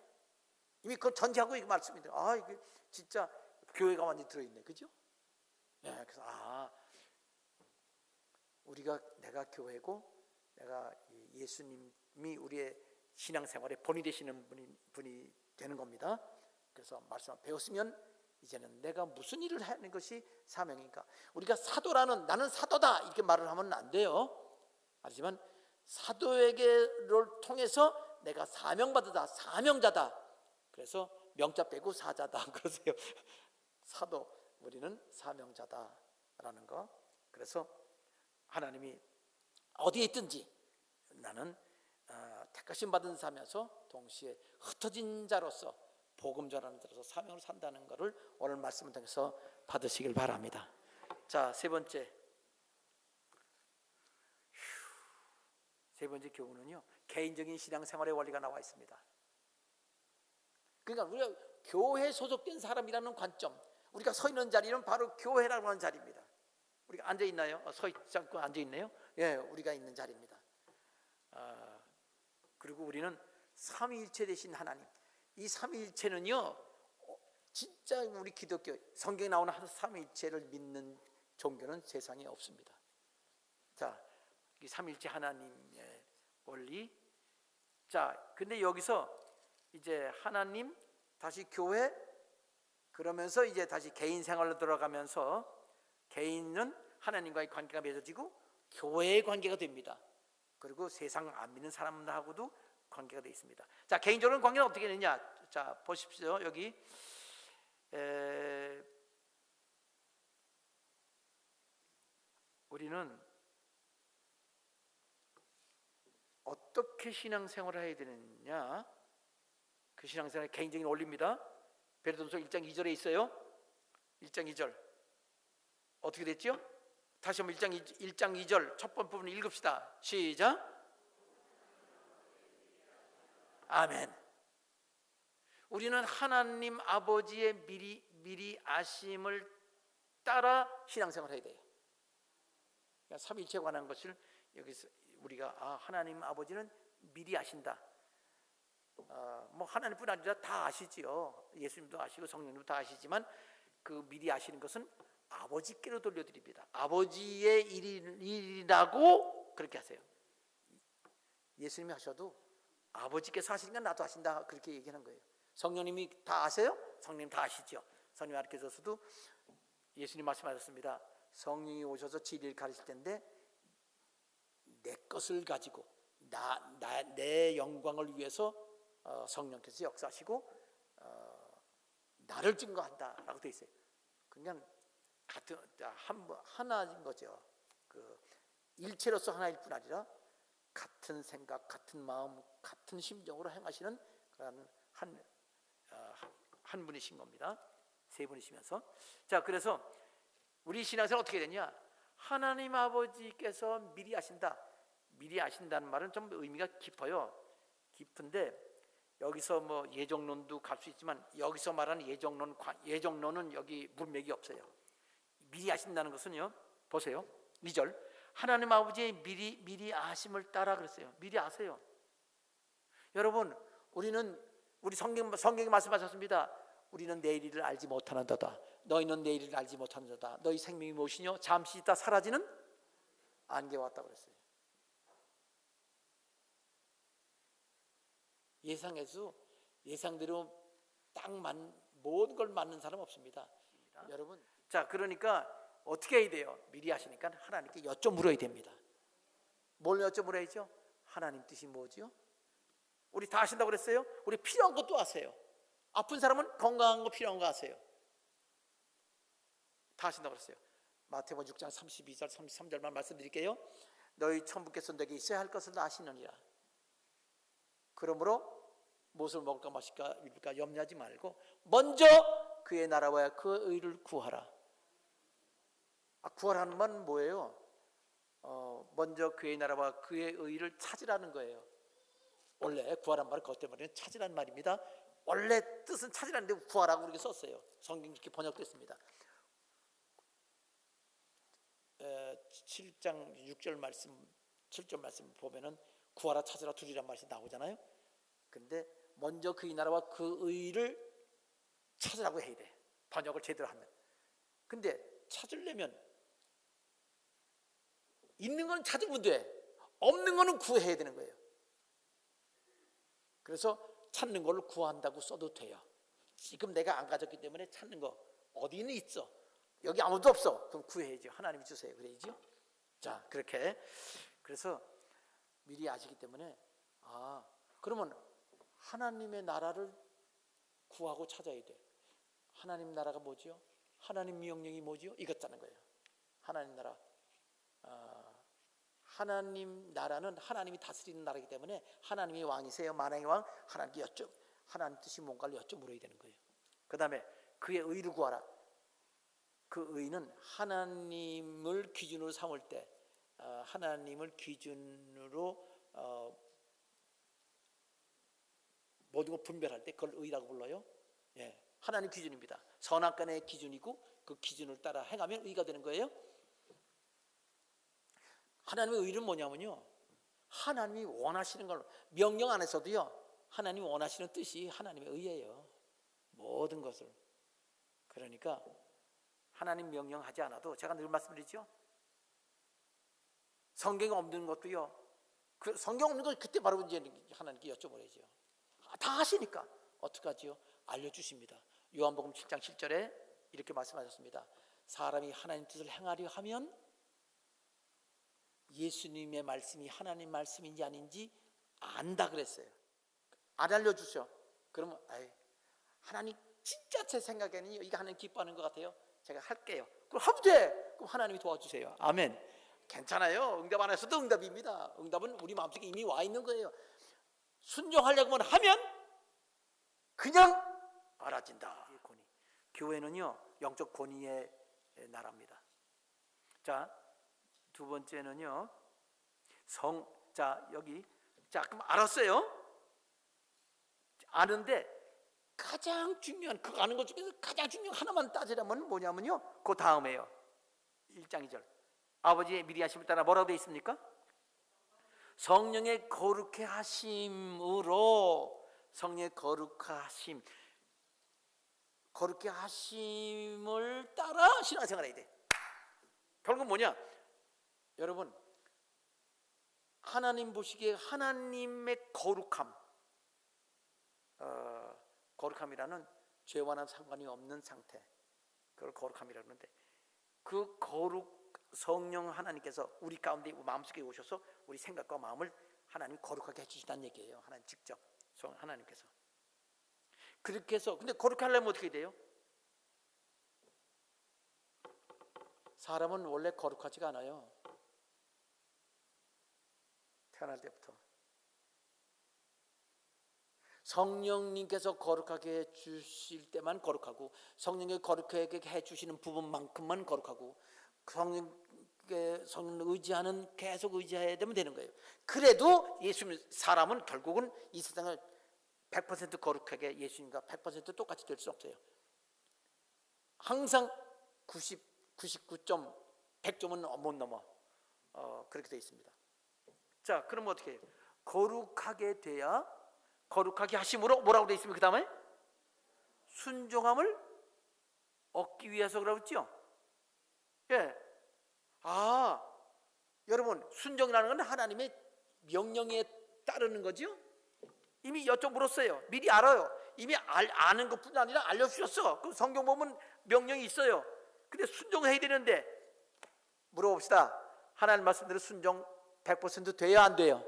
Speaker 1: 이미 그 전제하고 이 말씀인데 이게 진짜 교회가 완전히 들어있네, 그죠? 네, 그래서 내가 교회고 내가 예수님이 우리의 신앙생활에 본이 되시는 분이 되는 겁니다. 그래서 말씀을 배웠으면 이제는 내가 무슨 일을 하는 것이 사명인가. 우리가 나는 사도다 이렇게 말을 하면 안 돼요. 하지만 사도에게를 통해서 내가 사명받았다, 사명자다. 그래서 명자 빼고 사자다 그러세요. 사도, 우리는 사명자다라는 거. 그래서 하나님이 어디에 있든지 나는 택하심 받은 자면서 동시에 흩어진 자로서 복음 전하는 자로서 사명을 산다는 것을 오늘 말씀을 통해서 받으시길 바랍니다. 자, 세 번째 교훈은요, 개인적인 신앙생활의 원리가 나와 있습니다. 그러니까 우리가 교회 소속된 사람이라는 관점, 우리가 서 있는 자리는 바로 교회라고 하는 자리입니다. 우리가 앉아 있나요? 서 있지 않고 앉아 있네요. 예, 우리가 있는 자리입니다. 그리고 우리는 삼위일체 되신 하나님, 이 삼위일체는요, 진짜 우리 기독교 성경에 나오는 삼위일체를 믿는 종교는 세상에 없습니다. 자, 이 삼위일체 하나님의 원리. 자, 근데 여기서 이제 하나님 다시 교회 그러면서 이제 다시 개인 생활로 들어가면서 개인은 하나님과의 관계가 맺어지고 교회의 관계가 됩니다. 그리고 세상 안 믿는 사람들하고도 관계가 되어 있습니다. 자, 개인적으로 관계는 어떻게 되느냐? 자, 보십시오. 여기 우리는 어떻게 신앙생활을 해야 되느냐? 그 신앙생활의 개인적인 원리입니다. 베드로전서 1장 2절에 있어요. 1장 2절 어떻게 됐죠? 다시 한번 1장 2절 첫 번째 부분 읽읍시다. 시작. 아멘. 우리는 하나님 아버지의 미리 아심을 따라 신앙생활을 해야 돼요. 그러니까 삼위일체에 관한 것을 여기서 우리가 하나님 아버지는 미리 아신다. 뭐 하나님뿐 아니라 다 아시지요. 예수님도 아시고 성령님도 다 아시지만 그 미리 아시는 것은 아버지께로 돌려드립니다. 아버지의 일이라고 그렇게 하세요. 예수님이 하셔도 아버지께서 하시니까 나도 하신다 그렇게 얘기하는 거예요. 성령님이 다 아세요? 성령님 다 아시죠. 성령이 가르쳐줘서도 예수님 말씀하셨습니다. 성령이 오셔서 진리를 가르칠 텐데 내 것을 가지고 내 영광을 위해서 성령께서 역사하시고 나를 증거한다라고 되어 있어요. 그러니까 같은 하나인 거죠. 그 일체로서 하나일 뿐 아니라 같은 생각, 같은 마음, 같은 심정으로 행하시는 그런 한 분이신 겁니다. 세 분이시면서. 자, 그래서 우리 신앙생활 어떻게 되냐? 하나님 아버지께서 미리 아신다. 미리 아신다는 말은 좀 의미가 깊어요. 깊은데 여기서 뭐 예정론도 갈 수 있지만 여기서 말하는 예정론은 여기 문맥이 없어요. 미리 아신다는 것은요, 보세요. 2절 하나님 아버지의 미리 아심을 따라 그랬어요. 미리 아세요. 여러분, 우리 성경이 말씀하셨습니다. 우리는 내일 일을 알지 못하는도다. 너희는 내일 일을 알지 못하는도다. 너희 생명이 무엇이뇨? 잠시 있다 사라지는 안개와 같다고 그랬어요. 예상대로 딱 모든 걸 맞는 사람 없습니다. 여러분, 자, 그러니까 어떻게 해야 돼요? 미리 하시니까 하나님께 여쭤 물어야 됩니다. 뭘 여쭤 물어야죠? 하나님 뜻이 뭐지요? 우리 다 하신다고 그랬어요? 우리 필요한 것도 하세요. 아픈 사람은 건강한 거 필요한 거 하세요. 다 하신다고 그랬어요. 마태복음 6장 32절 33절만 말씀드릴게요. 너희 천부께서 내게 있어야 할 것을 다 아시느니라. 그러므로 무엇을 먹을까 마실까 입을까 염려하지 말고 먼저 그의 나라와 그 의를 구하라. 구하라는 건 뭐예요? 먼저 그의 나라와 그의 의를 찾으라는 거예요. 원래 구하란 말은 그것 때문에 찾으라는 말입니다. 원래 뜻은 찾으라는데 구하라고 그렇게 썼어요. 성경 이렇게 번역됐습니다. 7장 6절 말씀 7절 말씀 보면은 구하라 찾으라 두리란 말이 나오잖아요. 근데 먼저 그의 나라와 그 의를 찾으라고 해야 돼. 번역을 제대로 하면. 근데 찾으려면 있는 건 찾으면 돼. 없는 거는 구해야 되는 거예요. 그래서 찾는 걸 구한다고 써도 돼요. 지금 내가 안 가졌기 때문에 찾는 거 어디는 있어. 여기 아무도 없어. 그럼 구해야죠. 하나님이 주세요. 그래야죠. 자, 그렇게. 그래서 미리 아시기 때문에 그러면 하나님의 나라를 구하고 찾아야 돼. 하나님 나라가 뭐죠? 하나님 명령이 뭐죠? 이것자는 거예요. 하나님 나라. 하나님 나라는 하나님이 다스리는 나라이기 때문에 하나님이 왕이세요. 만왕의 왕. 하나님께 하나님 뜻이 뭔가를 물어야 되는 거예요. 그 다음에 그의 의를 구하라. 그 의는 하나님을 기준으로 삼을 때 하나님을 기준으로 모든 걸 분별할 때 그걸 의라고 불러요. 예, 하나님 기준입니다. 선악간의 기준이고 그 기준을 따라 행하면 의가 되는 거예요. 하나님의 의는 뭐냐면요, 하나님이 원하시는 걸 명령 안에서도요 하나님이 원하시는 뜻이 하나님의 의예요. 모든 것을. 그러니까 하나님 명령하지 않아도 제가 늘 말씀드리죠. 성경에 없는 것도요. 그 성경 없는 걸 그때 바로 이제 하나님께 여쭤보려죠. 다 하시니까 어떡하지요? 알려주십니다. 요한복음 7장 7절에 이렇게 말씀하셨습니다. 사람이 하나님 뜻을 행하려 하면 예수님의 말씀이 하나님 말씀인지 아닌지 안다 그랬어요. 안 알려주셔. 그러면 하나님 진짜 제 생각에는 이거 하나님 기뻐하는 것 같아요. 제가 할게요. 그럼 하면 돼. 그럼 하나님이 도와주세요. 아멘. 괜찮아요. 응답 안 해서도 응답입니다. 응답은 우리 마음속에 이미 와 있는 거예요. 순종하려고만 하면 그냥 알아진다. 교회는요 영적 권위의 나라입니다. 자, 두 번째는요 여기 그럼 알았어요. 아는데 가장 중요한 그 아는 것 중에서 가장 중요한 하나만 따지려면 뭐냐면요 그 다음에요 1장 2절 아버지의 미리 하심을 따라 뭐라고 되어 있습니까? 성령의 거룩해 하심으로 성령의 거룩해 하심을 따라 신앙생활 해야 돼. 결국은 뭐냐? 여러분 하나님 보시기에 하나님의 거룩함이라는 죄와는 상관이 없는 상태, 그걸 거룩함이라고 하는데 그 성령 하나님께서 우리 가운데 마음속에 오셔서 우리 생각과 마음을 하나님 거룩하게 해주신다는 얘기예요. 하나님 직접 하나님께서 그렇게 해서. 근데 거룩하게 하려면 어떻게 돼요? 사람은 원래 거룩하지가 않아요. 태어날 때부터 성령님께서 거룩하게 해주실 때만 거룩하고 성령이 거룩하게 해주시는 부분만큼만 거룩하고 성령 의지하는 계속 의지해야 되는 거예요. 그래도 예수님 사람은 결국은 이 세상을 100% 거룩하게 예수님과 100% 똑같이 될 수 없어요. 항상 99점 100점은 못 넘어. 그렇게 되어 있습니다. 자, 그럼 어떻게 해요? 거룩하게 돼야 거룩하게 하심으로 뭐라고 되어 있습니까? 그 다음에 순종함을 얻기 위해서 그러고 있죠. 예. 여러분 순종이라는 건 하나님의 명령에 따르는 거죠. 이미 여쭤물었어요. 미리 알아요. 이미 아는 것뿐 아니라 알려주셨어. 그럼 성경 보면 명령이 있어요. 근데 순종해야 되는데 물어봅시다. 하나님 말씀대로 순종 100% 돼야 안 돼요?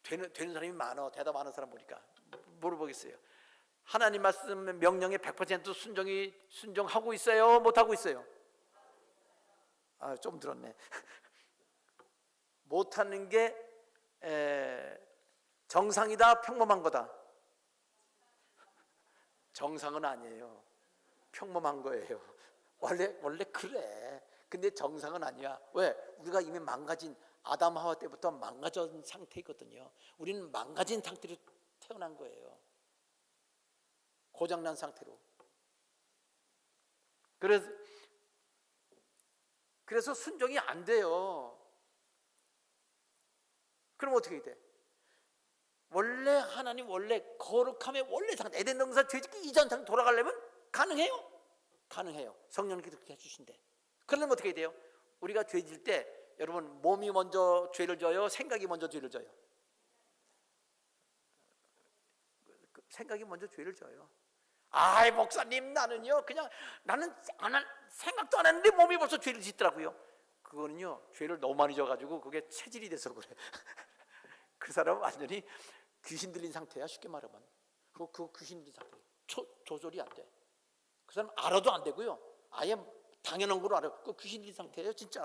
Speaker 1: 되는 사람이 많아. 대답 안 하는 사람 보니까. 물어보겠어요. 하나님 말씀 명령에 100% 순종하고 있어요? 못하고 있어요? 아, 좀 들었네. 못하는 게 정상이다, 평범한 거다? 정상은 아니에요. 평범한 거예요. 원래 그래. 근데 정상은 아니야. 왜? 우리가 이미 망가진, 아담 하와 때부터 망가진 상태거든요. 우리는 망가진 상태로 태어난 거예요. 고장난 상태로. 그래서 순종이 안 돼요. 그럼 어떻게 돼? 원래 하나님 원래 거룩함의 원래 상태, 에덴 동산 죄짓기 이전 상태 돌아가려면 가능해요? 가능해요. 성령님께서 그렇게 해주신대. 그러면 어떻게 돼요? 우리가 죄질 때 여러분 몸이 먼저 죄를 져요? 생각이 먼저 죄를 져요? 생각이 먼저 죄를 져요. 아이 목사님 나는요 그냥 나는 생각도 안 했는데 몸이 벌써 죄를 짓더라고요. 그거는요 죄를 너무 많이 져가지고 그게 체질이 돼서 그래. 그 사람은 완전히 귀신 들린 상태야. 쉽게 말하면 그 귀신 들린 상태 조절이 안 돼. 그 사람 알아도 안 되고요. 아예 당연한 걸로 알아. 그 귀신 들린 상태예요 진짜.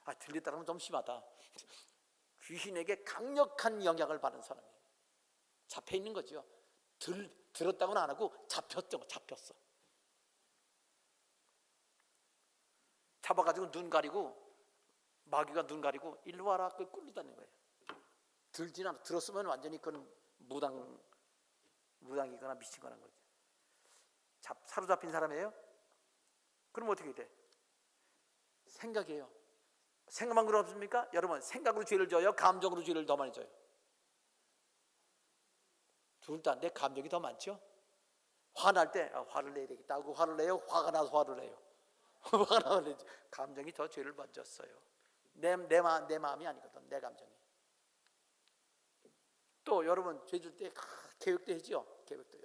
Speaker 1: 아 들렸다는 건 좀 심하다. 귀신에게 강력한 영향을 받은 사람이에요. 잡혀 있는 거죠. 들었다고는 안 하고 잡혔어. 잡아가지고 눈 가리고 마귀가 눈 가리고 일로 와라 그 꿀리다는 거예요. 들지는 않아. 들었으면 완전히 그건 무당이거나 미친거나 한 거죠. 사로잡힌 사람이에요? 그럼 어떻게 돼? 생각이에요. 생각만 그런 없습니까? 여러분 생각으로 죄를 져요? 감정으로 죄를 더 많이 져요? 둘 다 내 감정이 더 많죠? 화날 때 화를 내야 되겠다 하고 화를 내요? 화가 나서 화를 내요? 화가 나서 감정이 더 죄를 만졌어요. 내 마음이 아니거든. 내 감정이. 또 여러분 죄 질 때 계획도 해지요. 계획도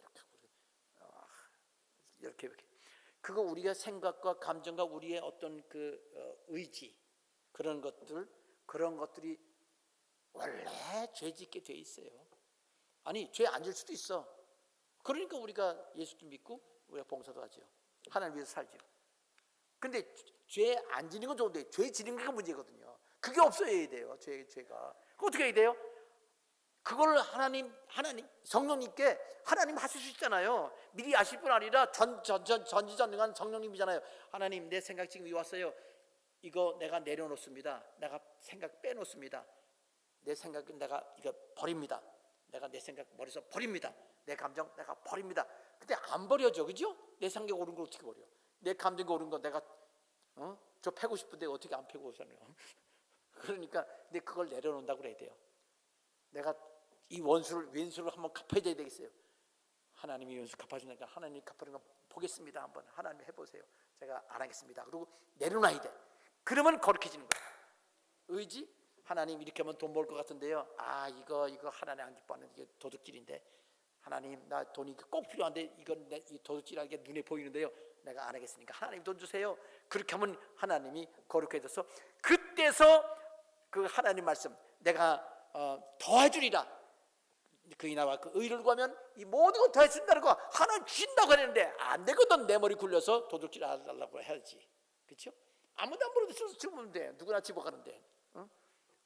Speaker 1: 이렇게 그거 우리가 생각과 감정과 우리의 어떤 그 의지 그런 것들이 원래 죄 짓게 돼 있어요. 아니 죄 안 질 수도 있어. 그러니까 우리가 예수도 믿고 우리가 봉사도 하죠. 하나님 위해서 살죠. 근데 죄 안 지는 건 좋은데 죄 지는 게 문제거든요. 그게 없어야 돼요. 죄가. 어떻게 해야 돼요? 그걸 하나님 성령님께 하나님 하실 수 있잖아요. 미리 아실 뿐 아니라 전지전능한 성령님이잖아요. 하나님 내 생각 지금 이 왔어요. 이거 내가 내려놓습니다. 내가 생각 빼놓습니다. 내 생각은 내가 이거 버립니다. 내가 내 생각 머리에서 버립니다. 내 감정 내가 버립니다. 근데 안 버려져, 그죠? 내 생각 옳은 걸 어떻게 버려? 내 감정이 옳은 거 내가 저 패고 싶은데 어떻게 안 패고 살아요? 그러니까 근데 그걸 내려놓는다고 그래야 돼요. 내가 이 왼수를 한번 갚아야 되겠어요. 하나님이 왼수 갚아준다니까 하나님이 갚아주는 거 보겠습니다. 한번 하나님 해보세요. 제가 안 하겠습니다. 그리고 내려놔야 돼. 그러면 거룩해지는 거예요. 의지? 하나님 이렇게 하면 돈 벌 것 같은데요. 아 이거 하나님 안 기뻐하는 이게 도둑질인데 하나님 나 돈이 꼭 필요한데 이건 이 도둑질하는 게 눈에 보이는데요. 내가 안 하겠으니까 하나님 돈 주세요. 그렇게 하면 하나님이 거룩해져서 그때서 그 하나님 말씀 내가 더해주리라. 그 이나와 그 의를 구하면 이 모든 걸 더해준다는 거 하나님 주신다고 했는데 안 되거든. 내 머리 굴려서 도둑질 안 하려고 해야지. 그렇죠? 아무도 안 물어도 집어가면 돼. 누구나 집어가는데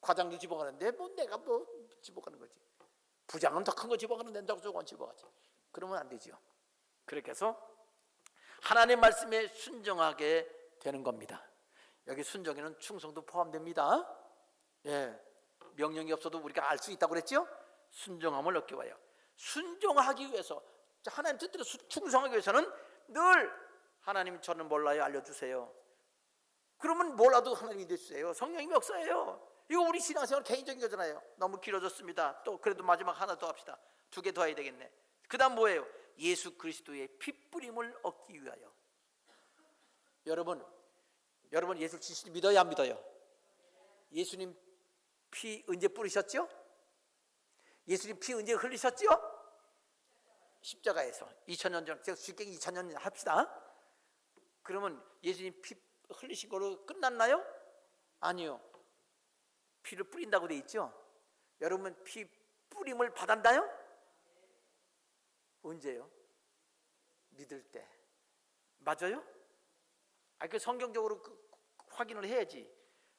Speaker 1: 과장도 집어가는데 뭐 내가 뭐 집어가는 거지. 부장은 더 큰 거 집어가는데 너 저건 집어가지. 그러면 안 되죠. 그렇게 해서 하나님의 말씀에 순종하게 되는 겁니다. 여기 순종에는 충성도 포함됩니다. 예, 명령이 없어도 우리가 알 수 있다고 그랬죠? 순종함을 얻기 위하여. 순종하기 위해서 하나님 뜻대로 충성하기 위해서는 늘 하나님 저는 몰라요 알려주세요. 그러면 몰라도 하나님이 되주세요. 성령님이 역사예요. 이거 우리 신앙생활 개인적인 거잖아요. 너무 길어졌습니다. 또 그래도 마지막 하나 더 합시다. 2개 더 해야 되겠네. 그 다음 뭐예요? 예수 그리스도의 피뿌림을 얻기 위하여. 여러분 예수 진실 믿어요 안 믿어요? 예수님 피 언제 뿌리셨죠? 예수님 피 언제 흘리셨죠? 십자가에서 2000년 전. 제가 쉽게 2000년 합시다. 그러면 예수님 피 흘리신 거로 끝났나요? 아니요. 피를 뿌린다고 돼 있죠. 여러분 피 뿌림을 받았나요? 언제요? 믿을 때. 맞아요? 그 성경적으로 확인을 해야지.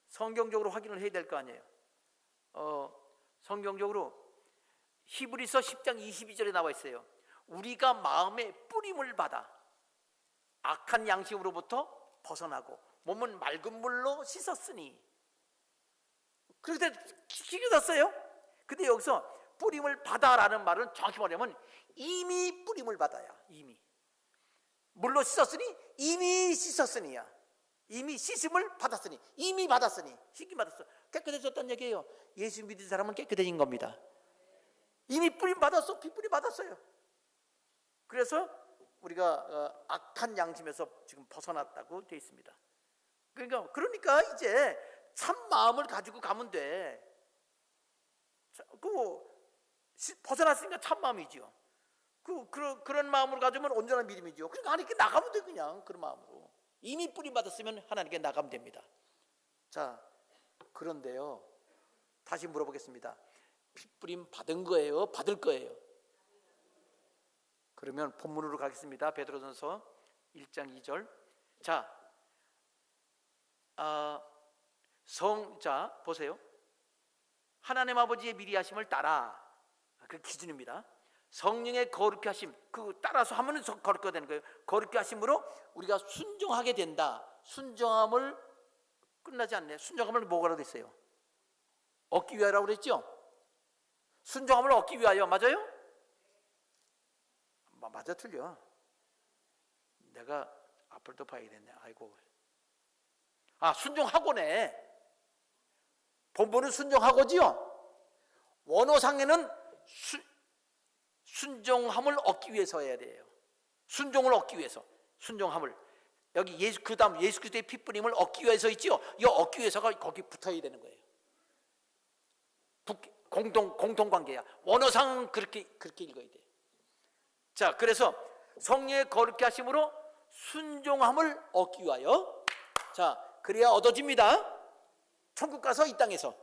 Speaker 1: 성경적으로 확인을 해야 될 거 아니에요. 성경적으로 히브리서 10장 22절에 나와 있어요. 우리가 마음에 뿌림을 받아 악한 양심으로부터 벗어나고 몸은 맑은 물로 씻었으니. 그런데 기겨졌어요. 근데 여기서 뿌림을 받아라는 말은 정확히 말하면 이미 뿌림을 받아야. 이미 물로 씻었으니, 이미 씻었으니야. 이미 씻음을 받았으니, 이미 받았으니, 씻김 받았어. 깨끗해졌다는 얘기예요. 예수 믿은 사람은 깨끗해진 겁니다. 이미 뿌림 받았어. 피 뿌림 받았어요. 그래서 우리가 악한 양심에서 지금 벗어났다고 되어 있습니다. 그러니까 이제 참 마음을 가지고 가면 돼. 벗어났으니까 참 마음이지요. 그런 마음을 가지면 온전한 믿음이죠. 그러니까 하나님께 나가면 돼. 그냥 그런 마음으로 이미 뿌림 받았으면 하나님께 나가면 됩니다. 자, 그런데요, 다시 물어보겠습니다. 피 뿌림 받은 거예요? 받을 거예요? 그러면 본문으로 가겠습니다. 베드로전서 1장 2절. 자, 자 보세요. 하나님 아버지의 미리 하심을 따라, 그 기준입니다. 성령의 거룩히 하심, 따라서 하면 거룩하게 되는 거예요. 거룩히 하심으로 우리가 순종하게 된다. 순종함을 끝나지 않네. 순종함을 뭐라고 했어요? 얻기 위하여라고 그랬죠? 순종함을 얻기 위하여. 맞아요? 맞아 틀려? 내가 앞을 더 봐야 되네. 아이고. 순종하고네. 본문은 순종하고지요. 원어상에는 순종함을 얻기 위해서 해야 돼요. 순종을 얻기 위해서. 순종함을. 여기 그 다음 예수 그리스도의 피 뿌림을 얻기 위해서 있지요. 이 얻기 위해서가 거기 붙어야 되는 거예요. 공동관계야. 원어상 그렇게 읽어야 돼. 자, 그래서 성령의 거룩히 하심으로 순종함을 얻기 위하여. 자, 그래야 얻어집니다. 천국 가서 이 땅에서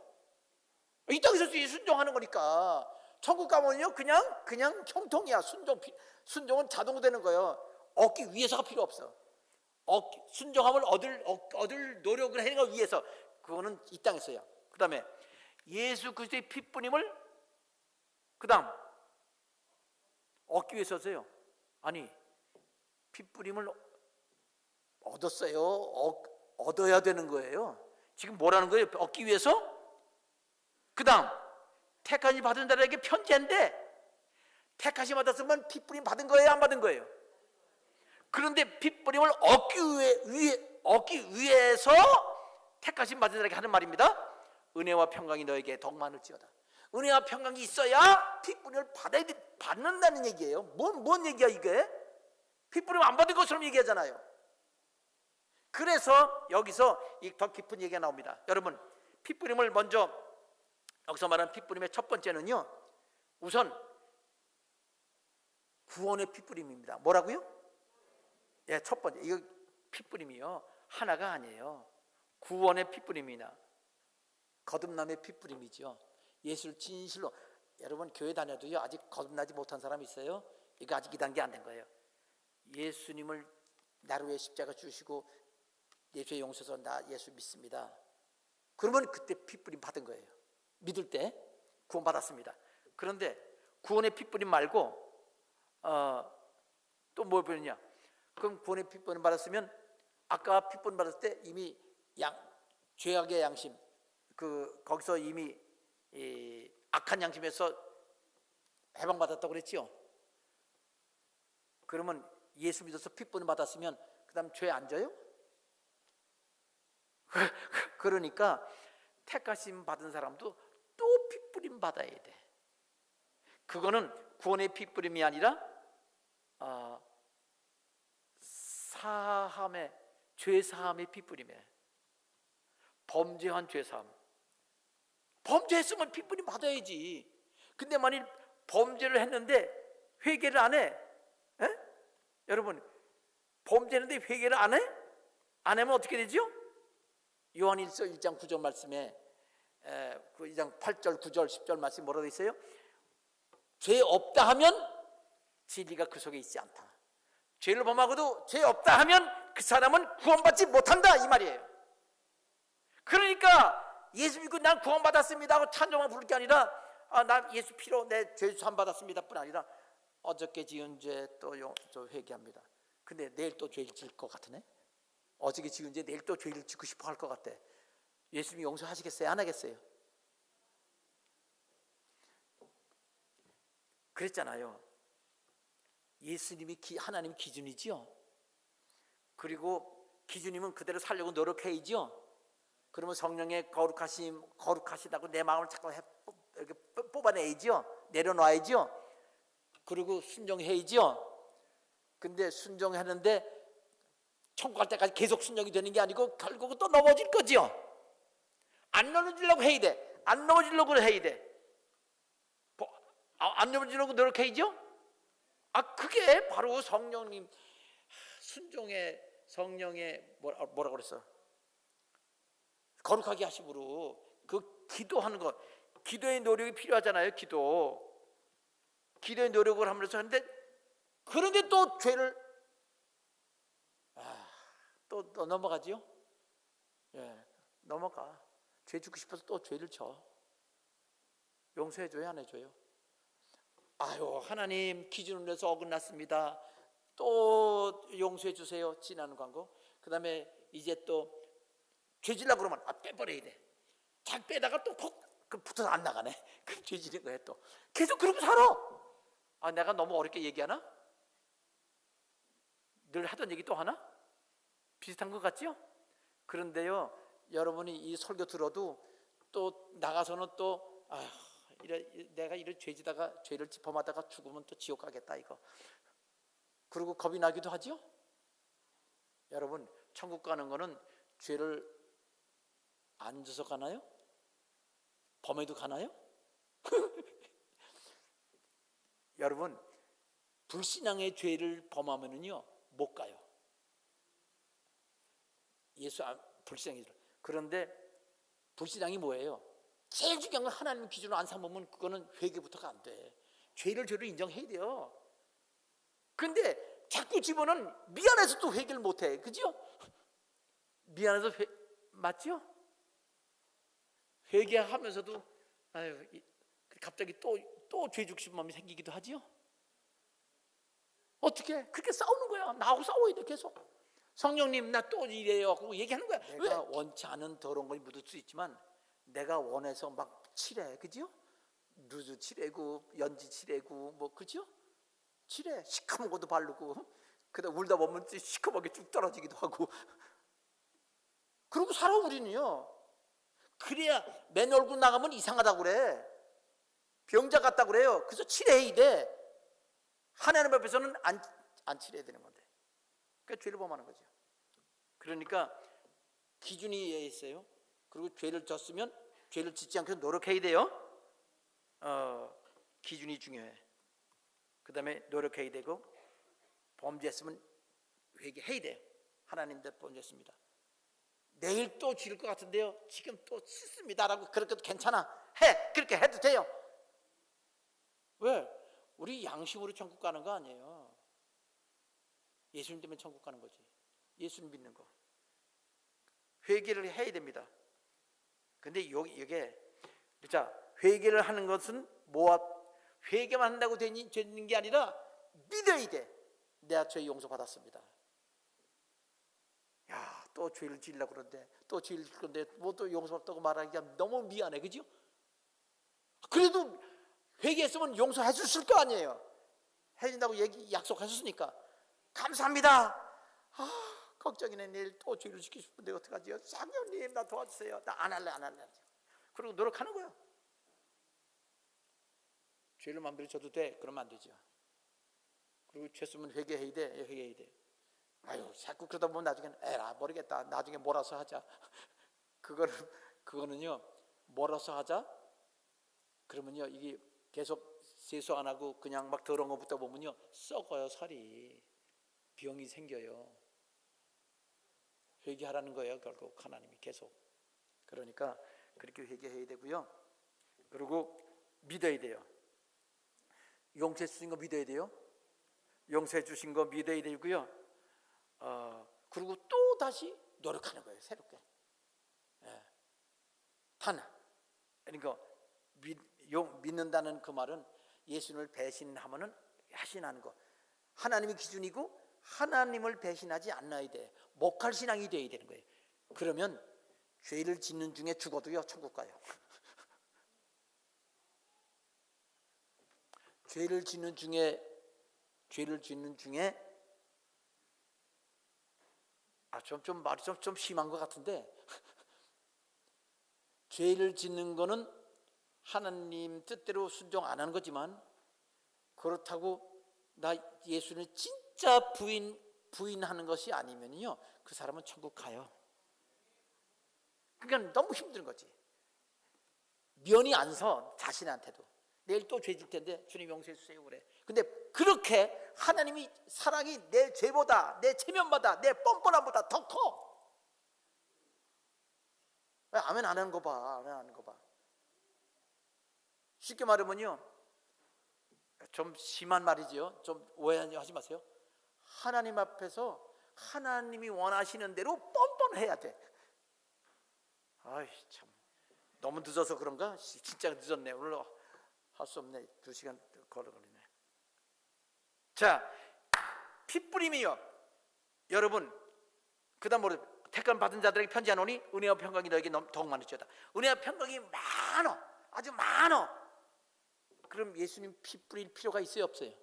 Speaker 1: 순종하는 거니까. 천국 가면요 그냥 형통이야. 순종은 자동으로 되는 거예요. 얻기 위해서가 필요 없어. 순종함을 얻을 노력을 하는 걸 위해서. 그거는 이 땅에서야. 그 다음에 예수 그리스도의 피 뿌림을 그 다음 얻기 위해서세요. 아니, 피 뿌림을 얻었어요. 얻어야 되는 거예요. 지금 뭐라는 거예요? 얻기 위해서? 그 다음 택하심 받은 자들에게 편지한데, 택하심 받았으면 피 뿌림 받은 거예요? 안 받은 거예요? 그런데 피 뿌림을 얻기 위해서 택하심 받은 자들에게 하는 말입니다. 은혜와 평강이 너에게 더욱 많을지어다. 은혜와 평강이 있어야 피 뿌림을 받는다는 얘기예요. 뭔 얘기야 이게? 피 뿌림 안 받은 것처럼 얘기하잖아요. 그래서 여기서 더 깊은 얘기가 나옵니다. 여러분, 피 뿌림을 먼저, 여기서 말하는 피 뿌림의 첫 번째는요, 우선 구원의 피 뿌림입니다. 뭐라고요? 예, 첫 번째. 이거 피 뿌림이요, 하나가 아니에요. 구원의 피 뿌림이나 거듭남의 피 뿌림이죠. 예수를 진실로. 여러분, 교회 다녀도요 아직 거듭나지 못한 사람 있어요? 이거 아직 2단계 안 된 거예요. 예수님을 나를 위해 십자가 주시고 예수의 용서서 나 예수 믿습니다. 그러면 그때 피 뿌림 받은 거예요. 믿을 때 구원 받았습니다. 그런데 구원의 피 뿌림 말고 또 뭘 보느냐? 그럼 구원의 피 뿌림 받았으면, 아까 피 뿌림 받았을 때 이미 죄악의 양심, 거기서 이미 악한 양심에서 해방받았다고 그랬죠. 그러면 예수 믿어서 피 뿌림 받았으면 그 다음 죄 안 져요? 그러니까 택하심 받은 사람도 또 피 뿌림 받아야 돼. 그거는 구원의 피 뿌림이 아니라 죄 사함의 피 뿌림이에요. 범죄한 죄 사함. 범죄했으면 피 뿌림 받아야지. 근데 만일 범죄를 했는데 회개를 안 해? 여러분, 범죄했는데 회개를 안 해? 안 하면 어떻게 되죠? 요한일서 1장 9절 말씀에 그 2장 8절 9절 10절 말씀 뭐라고 돼 있어요? 죄 없다 하면 진리가 그 속에 있지 않다. 죄를 범하고도 죄 없다 하면 그 사람은 구원받지 못한다 이 말이에요. 그러니까 예수 믿고 난 구원받았습니다 하고 찬송만 부를 게 아니라 난 예수 피로 내 죄 사함 받았습니다 뿐 아니라 어저께 지은 죄 또 회개합니다. 근데 내일 또 죄를 지을 것 같으네. 어저께 지은 죄 내일 또 죄를 짓고 싶어 할 것 같아. 예수님이 용서하시겠어요? 안 하겠어요? 그랬잖아요. 예수님이 하나님 기준이지요. 그리고 기준이면 그대로 살려고 노력해야지요. 그러면 성령의 거룩하시다고 내 마음을 자꾸 이렇게 뽑아내야지요. 내려놔야지요. 그리고 순종해야지요. 근데 순종하는데 천국 갈 때까지 계속 순종이 되는 게 아니고 결국은 또 넘어질 거지요. 안 넘어지려고 해야 돼. 안 넘어지려고 해야 돼. 안 넘어지려고 노력해야죠. 그게 바로 성령님 순종의 성령의 뭐라고 그랬어? 거룩하게 하심으로 그 기도하는 것, 기도의 노력이 필요하잖아요. 기도의 노력을 하면서 하는데 그런데 또 죄를 또 넘어가지요. 예, 넘어가. 죄 짓고 싶어서 또 죄를 져. 용서해줘요, 안 해줘요? 아유, 하나님 기준으로 해서 어긋났습니다. 또 용서해 주세요. 지나는 광고. 그 다음에 이제 또 죄질라 그러면 빼버려야 돼. 잘 빼다가 또 붙어서 안 나가네. 그럼 죄지는 거야 또. 계속 그러고 살아. 내가 너무 어렵게 얘기하나? 늘 하던 얘기 또 하나? 비슷한 것 같죠? 그런데요, 여러분이 이 설교 들어도 또 나가서는 또 내가 이런 죄지다가 죄를 짚어마다가 죽으면 또 지옥 가겠다 이거. 그리고 겁이 나기도 하죠. 여러분, 천국 가는 거는 죄를 안 져서 가나요? 범해도 가나요? 여러분, 불신앙의 죄를 범하면은요 못 가요. 불신앙이. 그런데 불신앙이 뭐예요? 제일 중요한 건 하나님 기준으로 안 삼으면 그거는 회개부터가 안 돼. 죄를 인정해야 돼요. 근데 자꾸 집어는 미안해서 또 회개를 못해. 그죠? 미안해서 맞죠? 회개하면서도 갑자기 또 죄 죽신 마음이 생기기도 하죠. 어떻게? 그렇게 싸우는 거야. 나하고 싸워야 돼 계속. 성령님 나 또 이래요 하고 얘기하는 거야. 내가 원치 않은 더러운 걸 묻을 수 있지만 내가 원해서 막 칠해. 그죠? 누드 칠해고 연지 칠해고 뭐 그죠? 칠해. 시커먼 것도 바르고 그러다 울다 보면 시커멓게 쭉 떨어지기도 하고 그러고 살아 우리는요. 그래야 맨 얼굴 나가면 이상하다고 그래. 병자 같다고 그래요. 그래서 칠해야 돼. 하나님 앞에서는 안 칠해야 되는 건데. 그러니까 죄를 범하는 거죠. 그러니까 기준이 있어요. 그리고 죄를 졌으면 죄를 짓지 않게 노력해야 돼요. 기준이 중요해. 그 다음에 노력해야 되고 범죄했으면 회개해야 돼요. 하나님 대 범죄했습니다. 내일 또 지을 것 같은데요. 지금 또 싫습니다라고 그렇게 괜찮아. 그렇게 해도 돼요. 왜? 우리 양심으로 천국 가는 거 아니에요. 예수님 때문에 천국 가는 거지. 예수님 믿는 거. 회개를 해야 됩니다. 근데 이게 자, 회개를 하는 것은 회개만 한다고 되는 게 아니라 믿어야 돼. 내가 죄 용서받았습니다. 야, 또 죄를 지으려고 그러는데 또 죄를 질 건데 뭐 또 용서받다고 말하기가 너무 미안해. 그죠? 그래도 회개했으면 용서해 주실 거 아니에요. 해준다고 약속하셨으니까 감사합니다. 걱정이네. 내일 또 죄를 지키고 싶은데 어떡하지요? 장로님 나 도와주세요. 나 안 할래. 그리고 노력하는 거예요. 죄를 마음대로 져도 돼? 그러면 안 되죠. 그리고 죄 쓰면 회개해야 돼. 자꾸 그러다 보면 나중에는 모르겠다. 나중에 몰아서 하자. 그거는요 몰아서 하자. 그러면요 이게 계속 세수 안 하고 그냥 막 더러운 거 붙다 보면요 썩어요. 살이. 병이 생겨요. 회개하라는 거예요. 결국 하나님이 계속. 그러니까 그렇게 회개해야 되고요. 그리고 믿어야 돼요. 용서해 주신 거 믿어야 돼요. 용서해 주신 거 믿어야 되고요. 그리고 또 다시 노력하는 거예요. 새롭게. 그러니까 믿는다는 그 말은 예수님을 배신하면은 하신하는 거. 하나님이 기준이고 하나님을 배신하지 않아야 돼. 목할 신앙이 돼야 되는 거예요. 그러면 죄를 짓는 중에 죽어도요 천국 가요. 죄를 짓는 중에 좀 말이 좀 심한 것 같은데 죄를 짓는 거는 하나님 뜻대로 순종 안 하는 거지만 그렇다고 나 예수를 진짜 부인하는 것이 아니면요 그 사람은 천국 가요. 그러니까 너무 힘든 거지. 면이 안 서 자신한테도. 내일 또 죄 질 텐데 주님 용서해 주세요 그래. 근데 그렇게 하나님이 사랑이 내 죄보다 내 체면보다 내 뻔뻔함보다 더 커. 왜 아멘 안 하는 거 봐. 아멘 안 하는 거 봐. 쉽게 말하면요 좀 심한 말이지요. 좀 오해하지 마세요. 하나님 앞에서 하나님이 원하시는 대로 뻔뻔해야 돼. 아이 참 너무 늦어서 그런가? 진짜 늦었네. 오늘 할 수 없네. 2시간 걸리네. 자, 핏뿌림이요. 여러분, 그다음 뭐래? 택감 받은 자들에게 편지하노니 은혜와 평강이 너에게 더욱 많을지어다. 은혜와 평강이 많어, 아주 많어. 그럼 예수님 피 뿌릴 필요가 있어요, 없어요?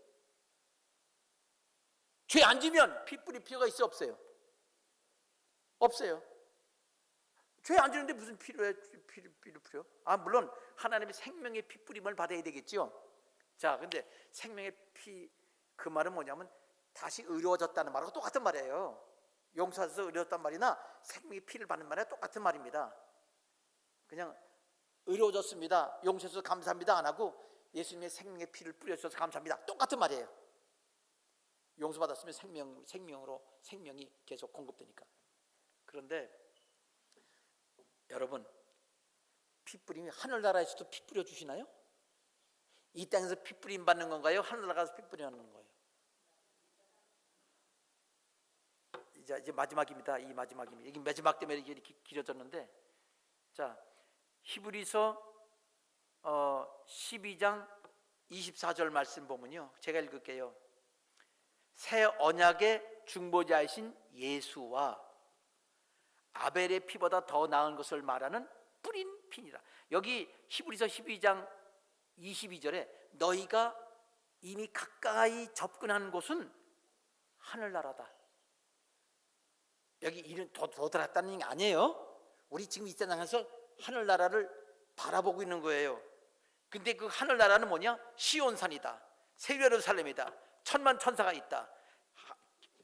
Speaker 1: 죄 안 지면 피 뿌릴 필요가 있어요, 없어요? 없어요. 죄 안 지는데 무슨 피를 뿌려? 물론 하나님의 생명의 피 뿌림을 받아야 되겠죠. 자, 근데 생명의 피 그 말은 뭐냐면 다시 의로워졌다는 말하고 똑같은 말이에요. 용서해서 의로웠단 말이나 생명의 피를 받는 말이나 똑같은 말입니다. 그냥 의로워졌습니다, 용서해서 감사합니다 안 하고 예수님의 생명의 피를 뿌려주셔서 감사합니다 똑같은 말이에요. 용서받았으면 생명으로 생명이 계속 공급되니까. 그런데 여러분, 피 뿌림이 하늘나라에서도 피 뿌려 주시나요? 이 땅에서 피 뿌림 받는 건가요? 하늘나라에서 피 뿌리는 건가요? 이제 마지막입니다. 이 마지막입니다. 이게 마지막 때문에 이렇게 길어졌는데, 자 히브리서 12장 24절 말씀 보면요, 제가 읽을게요. 새 언약의 중보자이신 예수와 아벨의 피보다 더 나은 것을 말하는 뿌린 피니라. 여기 히브리서 12장 22절에 너희가 이미 가까이 접근한 곳은 하늘나라다. 여기 이는 더 들었다는 게 아니에요. 우리 지금 이 세상에서 하늘나라를 바라보고 있는 거예요. 근데 그 하늘나라는 뭐냐? 시온산이다, 새 예루살렘이다, 천만 천사가 있다,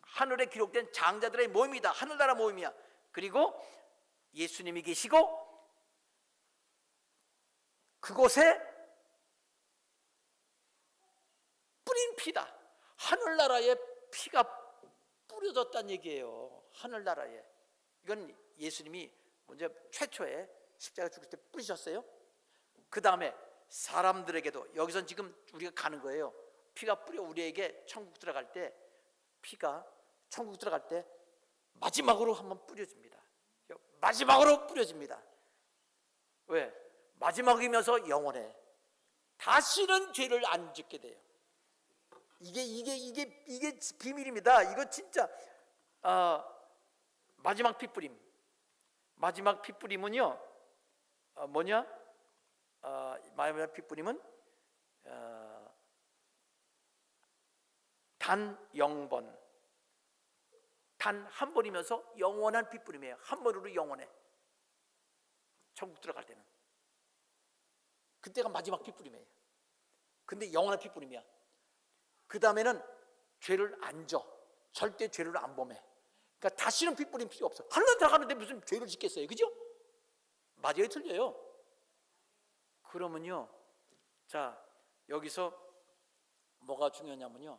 Speaker 1: 하늘에 기록된 장자들의 모임이다, 하늘나라 모임이야. 그리고 예수님이 계시고 그곳에 뿌린 피다. 하늘나라에 피가 뿌려졌다는 얘기예요. 하늘나라에. 이건 예수님이 먼저 최초에 십자가 죽을 때 뿌리셨어요. 그 다음에 사람들에게도, 여기선 지금 우리가 가는 거예요. 피가 뿌려 우리에게 천국 들어갈 때, 피가 천국 들어갈 때 마지막으로 한번 뿌려집니다. 마지막으로 뿌려집니다. 왜? 마지막이면서 영원해. 다시는 죄를 안 짓게 돼요. 이게 비밀입니다. 이거 진짜 마지막 피 뿌림. 마지막 피 뿌림은요 뭐냐? 마지막 피 뿌림은 단 0번, 단 한 번이면서 영원한 피 뿌림이에요. 한 번으로 영원해. 천국 들어갈 때는 그때가 마지막 피 뿌림이에요. 근데 영원한 피 뿌림이야. 그 다음에는 죄를 안 져. 절대 죄를 안 범해. 그러니까 다시는 피 뿌림 필요 없어. 하늘에 들어가는데 무슨 죄를 짓겠어요, 그죠? 맞아요, 틀려요? 그러면요, 자 여기서 뭐가 중요하냐면요,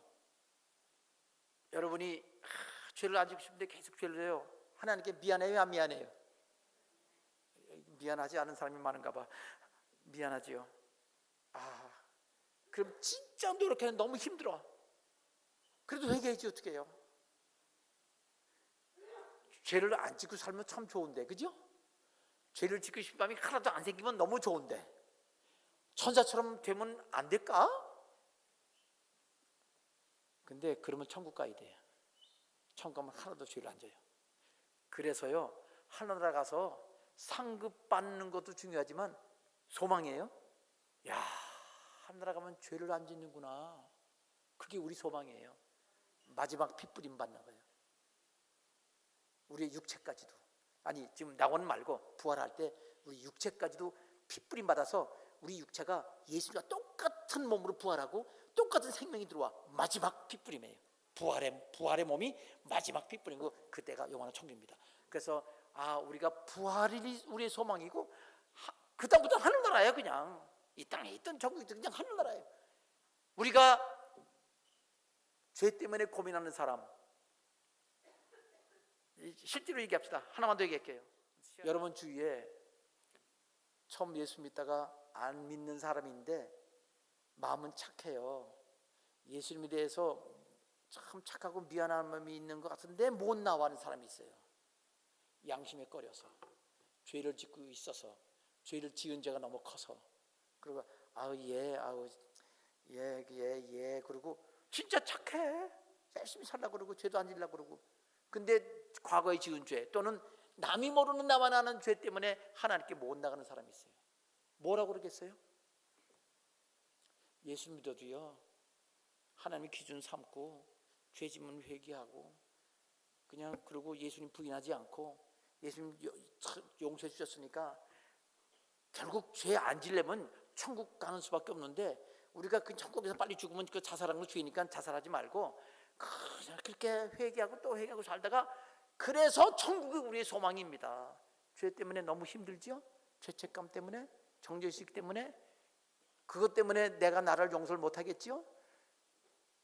Speaker 1: 여러분이 죄를 안 짓고 싶은데 계속 죄를 해요. 하나님께 미안해요, 안 미안해요? 미안하지 않은 사람이 많은가 봐. 미안하지요. 그럼 진짜 노력해도 너무 힘들어. 그래도 회개하지 어떻게 해요? 죄를 안 짓고 살면 참 좋은데, 그죠? 죄를 짓고 싶은 마음이 하나도 안 생기면 너무 좋은데, 천사처럼 되면 안 될까? 근데 그러면 천국 가야 돼. 천국 가면 하나도 죄를 안 져요. 그래서요, 하늘나라 가서 상급 받는 것도 중요하지만 소망이에요. 야, 하늘나라 가면 죄를 안 짓는구나. 그게 우리 소망이에요. 마지막 핏부림 받는 거예요. 우리의 육체까지도, 아니 지금 낙원 말고 부활할 때 우리 육체까지도 핏부림 받아서 우리 육체가 예수님과 똑같은 몸으로 부활하고 똑같은 생명이 들어와. 마지막 핏부림이에요. 부활의 몸이 마지막 핏부림이고, 그때가 영원한 천국입니다. 그래서 우리가 부활이 우리의 소망이고, 그 다음부터 하늘나라예요. 그냥 이 땅에 있던 천국이 그냥 하늘나라예요. 우리가 죄 때문에 고민하는 사람, 실제로 얘기합시다. 하나만 더 얘기할게요. 여러분 주위에 처음 예수 믿다가 안 믿는 사람인데 마음은 착해요. 예수님에 대해서 참 착하고 미안한 마음이 있는 것 같은데 못 나와하는 사람이 있어요. 양심에 꺼려서, 죄를 짓고 있어서, 죄를 지은 죄가 너무 커서, 그리고 그리고 진짜 착해, 열심히 살려고 그러고 죄도 안 지려고 그러고, 근데 과거에 지은 죄 또는 남이 모르는 나만 아는 죄 때문에 하나님께 못 나가는 사람이 있어요. 뭐라고 그러겠어요? 예수 믿어도요, 하나님의 기준 삼고 죄 지면 회개하고 그냥, 그리고 예수님 부인하지 않고 예수님 용서해 주셨으니까 결국 죄 안 지려면 천국 가는 수밖에 없는데, 우리가 그 천국에서 빨리 죽으면 그 자살하는 거 죄니까 자살하지 말고 그냥 그렇게 회개하고 또 회개하고 살다가, 그래서 천국이 우리의 소망입니다. 죄 때문에 너무 힘들죠? 죄책감 때문에, 정죄의식 때문에, 그것 때문에 내가 나를 용서를 못하겠죠?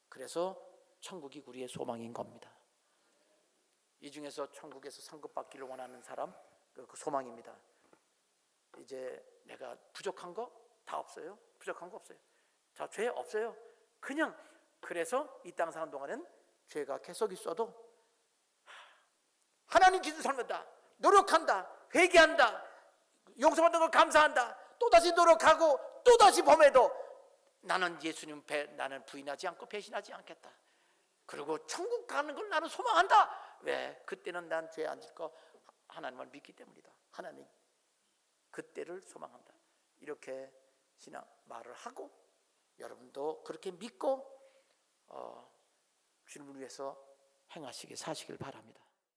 Speaker 1: 그래서 천국이 우리의 소망인 겁니다. 이 중에서 천국에서 상급받기를 원하는 사람, 그 소망입니다. 이제 내가 부족한 거 다 없어요. 부족한 거 없어요. 자, 죄 없어요. 그냥, 그래서 이 땅 사는 동안은 죄가 계속 있어도 하나님 기준 살면다, 노력한다, 회개한다, 용서받는 걸 감사한다, 또다시 노력하고 또다시 범해도 나는 예수님 나는 부인하지 않고 배신하지 않겠다. 그리고 천국 가는 걸 나는 소망한다. 왜? 그때는 난 죄 안 질 거 하나님을 믿기 때문이다. 하나님 그때를 소망한다. 이렇게 신앙 말을 하고, 여러분도 그렇게 믿고 주님을 위해서 행하시길, 사시길 바랍니다.